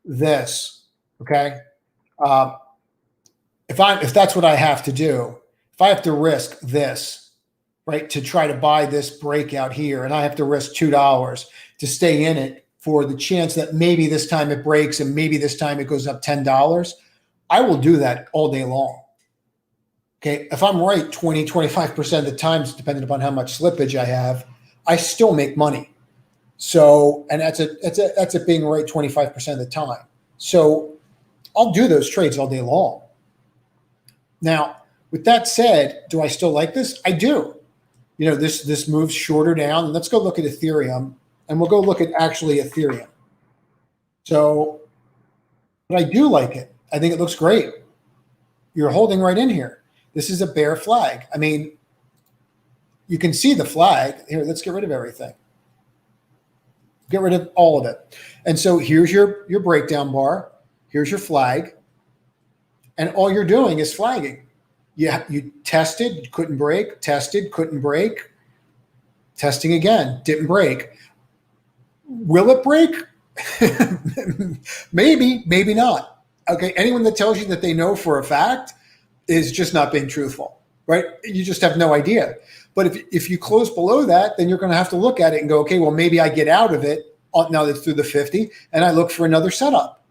this, okay, if that's what I have to do, if I have to risk this, right, to try to buy this breakout here, and I have to risk $2 to stay in it for the chance that maybe this time it breaks and maybe this time it goes up $10, I will do that all day long. Okay, if I'm right 20, 25% of the times, depending upon how much slippage I have, I still make money. So, and that's it being right 25% of the time. So I'll do those trades all day long. Now, with that said, do I still like this? I do. You know, this moves shorter down. Let's go look at Ethereum, and we'll go look at actually Ethereum. So, but I do like it. I think it looks great. You're holding right in here. This is a bear flag. I mean, you can see the flag. Here, let's get rid of everything. Get rid of all of it. And so here's your breakdown bar. Here's your flag. And all you're doing is flagging. You tested, couldn't break, tested, couldn't break. Testing again, didn't break. Will it break? Maybe, maybe not. Okay, anyone that tells you that they know for a fact is just not being truthful, right? You just have no idea. But if you close below that, then you're going to have to look at it and go, okay, well, maybe I get out of it now that's through the 50 and I look for another setup.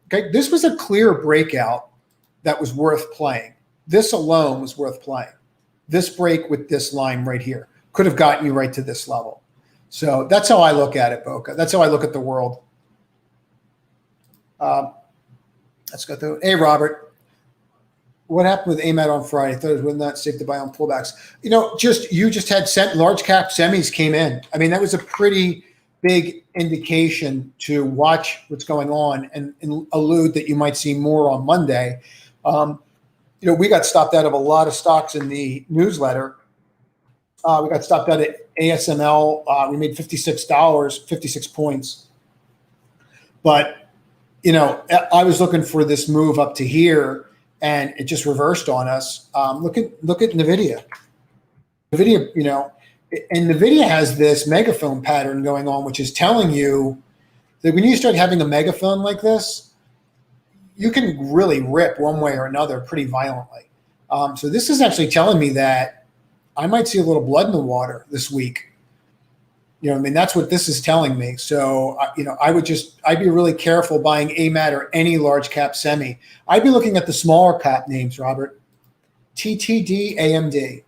Okay, this was a clear breakout that was worth playing. This alone was worth playing. This break with this line right here could have gotten you right to this level. So that's how I look at it, Boca. That's how I look at the world. Let's go through. Hey, Robert, what happened with AMAT on Friday? I thought it was not safe to buy on pullbacks. You know, you just had large cap semis came in. I mean, that was a pretty big indication to watch what's going on and allude that you might see more on Monday. You know, we got stopped out of a lot of stocks in the newsletter. We got stopped out at ASML. We made $56, 56 points. But, you know, I was looking for this move up to here, and it just reversed on us. Look at Nvidia. Nvidia, you know, and Nvidia has this megaphone pattern going on, which is telling you that when you start having a megaphone like this, you can really rip one way or another pretty violently. So this is actually telling me that I might see a little blood in the water this week. You know, I mean, that's what this is telling me. So, you know, I'd be really careful buying AMAT or any large cap semi. I'd be looking at the smaller cap names, Robert. TTD, AMD.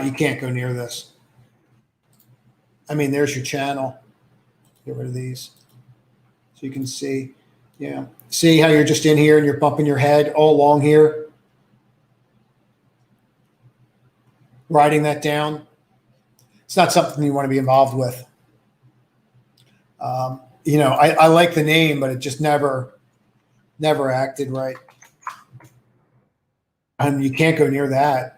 You can't go near this. I mean, there's your channel. Get rid of these. So you can see, yeah. See how you're just in here and you're bumping your head all along here? Writing that down. It's not something you want to be involved with. You know, I like the name, but it just never acted right. And you can't go near that.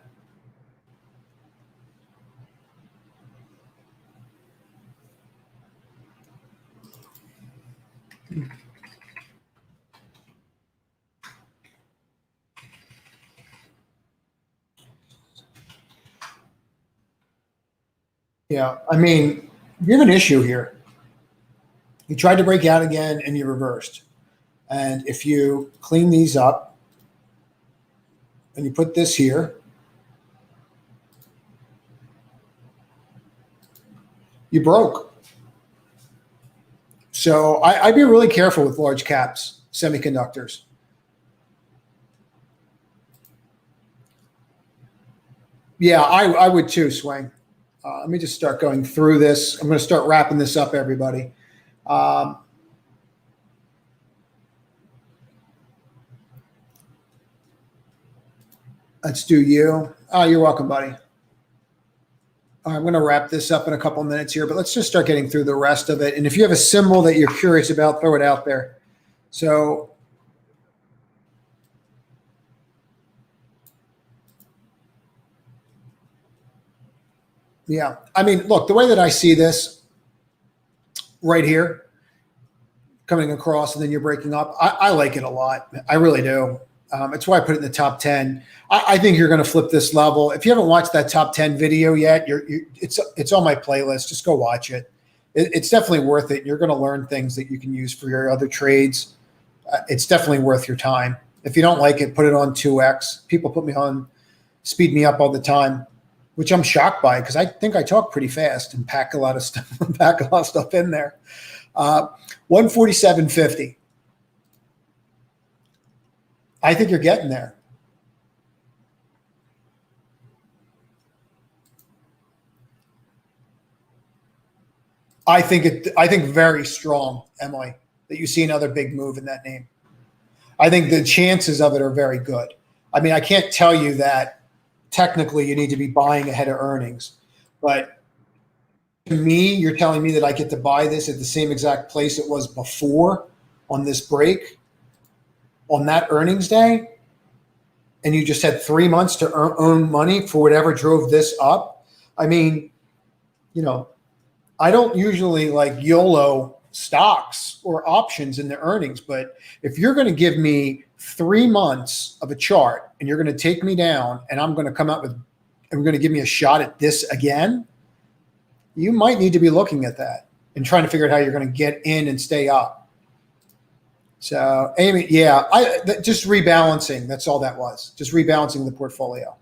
Yeah, I mean, you have an issue here. You tried to break out again and you reversed. And if you clean these up and you put this here, you broke. So I'd be really careful with large caps, semiconductors. Yeah, I would too, Swing. Let me just start going through this. I'm going to start wrapping this up, everybody. Let's do you. Oh, you're welcome, buddy. I'm going to wrap this up in a couple of minutes here, but let's just start getting through the rest of it. And if you have a symbol that you're curious about, throw it out there. So yeah, I mean, look, the way that I see this right here, coming across and then you're breaking up, I like it a lot. I really do. It's why I put it in the top 10. I think you're going to flip this level. If you haven't watched that top 10 video yet, it's on my playlist. Just go watch it. It's definitely worth it. You're going to learn things that you can use for your other trades. It's definitely worth your time. If you don't like it, put it on 2X. People put me on, speed me up all the time, which I'm shocked by because I think I talk pretty fast and pack a lot of stuff in there. 147.50. I think you're getting there. I think very strong, Emily, that you see another big move in that name. I think the chances of it are very good. I mean, I can't tell you that technically you need to be buying ahead of earnings, but to me, you're telling me that I get to buy this at the same exact place it was before on this break on that earnings day, and you just had 3 months to earn money for whatever drove this up. I mean, you know, I don't usually like YOLO stocks or options in the earnings, but if you're going to give me 3 months of a chart and you're going to take me down and I'm going to come out with, and we're going to give me a shot at this again, you might need to be looking at that and trying to figure out how you're going to get in and stay up. So, Amy, yeah, just rebalancing. That's all that was. Just rebalancing the portfolio.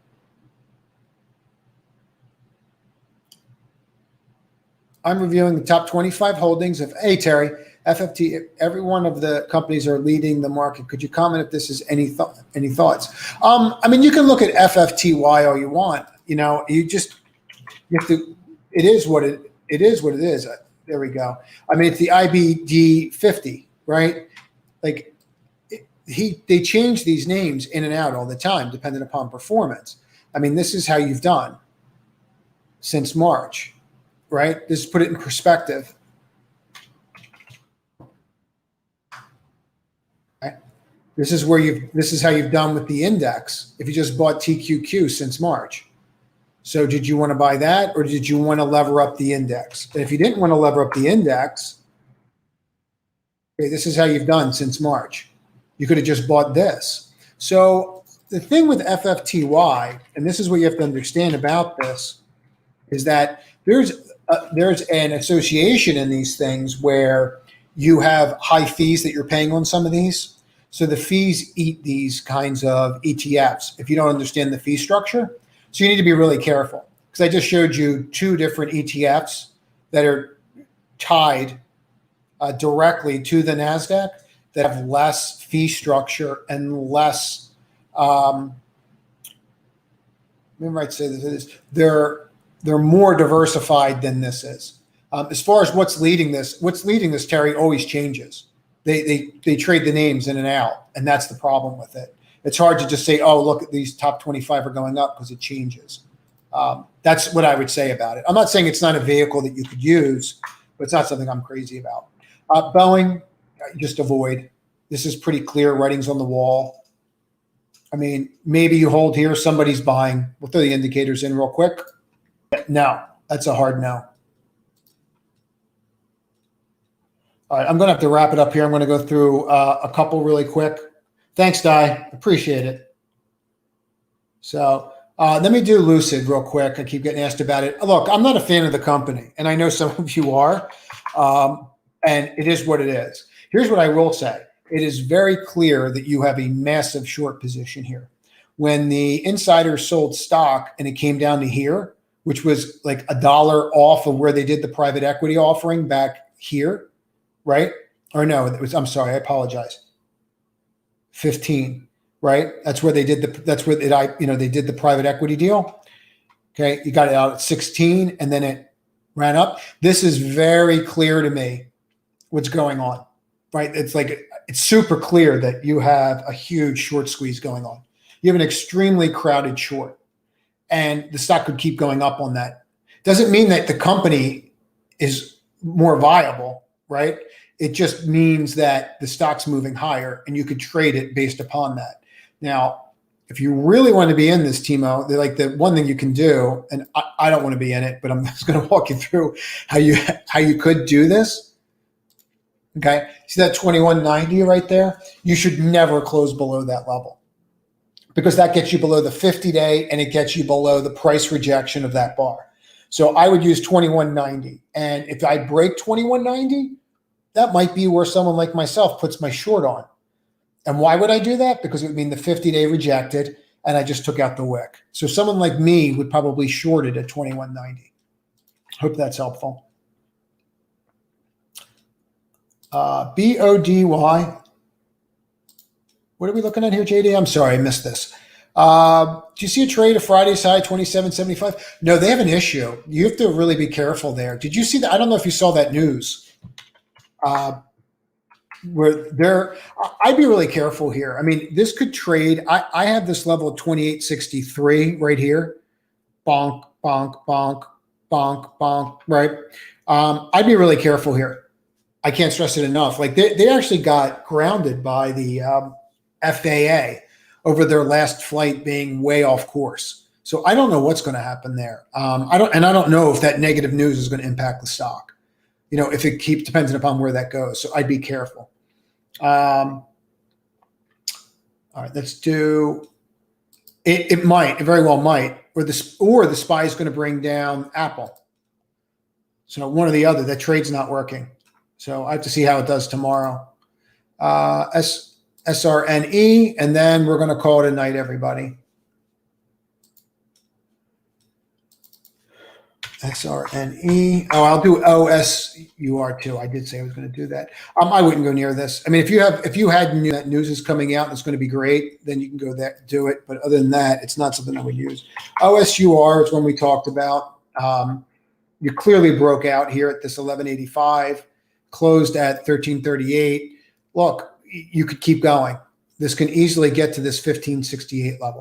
I'm reviewing the top 25 holdings of, hey, Terry, FFT, every one of the companies are leading the market. Could you comment if this is any thoughts? I mean, you can look at FFTY all you want. You know, you have to. It is what it is. What it is. There we go. I mean, it's the IBD 50, right? Like they change these names in and out all the time, depending upon performance. I mean, this is how you've done since March, right? Just put it in perspective. This is how you've done with the index. If you just bought TQQ since March. So did you want to buy that, or did you want to lever up the index? And if you didn't want to lever up the index, okay, this is how you've done since March. You could have just bought this. So the thing with FFTY, and this is what you have to understand about this, is that there's an association in these things where you have high fees that you're paying on some of these. So the fees eat these kinds of ETFs if you don't understand the fee structure. So you need to be really careful, because I just showed you two different ETFs that are tied directly to the NASDAQ that have less fee structure and less, remember I'd say this, they're more diversified than this is. As far as what's leading this, Terry, always changes. They trade the names in and out, and that's the problem with it. It's hard to just say, oh, look, these top 25 are going up, because it changes. That's what I would say about it. I'm not saying it's not a vehicle that you could use, but it's not something I'm crazy about. Boeing, just avoid. This is pretty clear, writings on the wall. I mean, maybe you hold here, somebody's buying. We'll throw the indicators in real quick. No, that's a hard no. All right, I'm going to have to wrap it up here. I'm going to go through a couple really quick. Thanks, Di. Appreciate it. So let me do Lucid real quick. I keep getting asked about it. Look, I'm not a fan of the company, and I know some of you are, and it is what it is. Here's what I will say. It is very clear that you have a massive short position here. When the insiders sold stock and it came down to here, which was like $1 off of where they did the private equity offering back here, right? Or no, it was, I'm sorry, I apologize. 15, right? That's where they did they did the private equity deal. Okay, you got it out at 16 and then it ran up. This is very clear to me what's going on, right? It's super clear that you have a huge short squeeze going on. You have an extremely crowded short, and the stock could keep going up on that. Doesn't mean that the company is more viable, right? It just means that the stock's moving higher, and you could trade it based upon that. Now, if you really want to be in this, Timo, the one thing you can do, and I don't want to be in it, but I'm just going to walk you through how you could do this. Okay, see that 2190 right there? You should never close below that level, because that gets you below the 50-day, and it gets you below the price rejection of that bar. So I would use 2190, and if I break 2190, that might be where someone like myself puts my short on. And why would I do that? Because it would mean the 50-day rejected, and I just took out the wick. So someone like me would probably short it at 2190. Hope that's helpful. BODY. What are we looking at here, JD? I'm sorry, I missed this. Do you see a trade of Friday's high, 27.75? No, they have an issue. You have to really be careful there. Did you see that? I don't know if you saw that news. I'd be really careful here. I mean, this could trade. I have this level of 28.63 right here. Bonk, bonk, bonk, bonk, bonk, right? I'd be really careful here. I can't stress it enough. Like they actually got grounded by the FAA over their last flight being way off course. So I don't know what's going to happen there. I don't know if that negative news is going to impact the stock. You know, if it keeps depending upon where that goes. So I'd be careful. All right, let's do it. It very well might, or the SPY is going to bring down Apple. So one or the other. That trade's not working. So I have to see how it does tomorrow. SRNE, and then we're going to call it a night, everybody. SRNE. Oh, I'll do OSUR too. I did say I was going to do that. I wouldn't go near this. I mean, if you had that news is coming out and it's going to be great, then you can go there, do it. But other than that, it's not something I would use. OSUR is one we talked about. You clearly broke out here at this 1185, closed at 1338. Look, you could keep going. This can easily get to this 1568 level.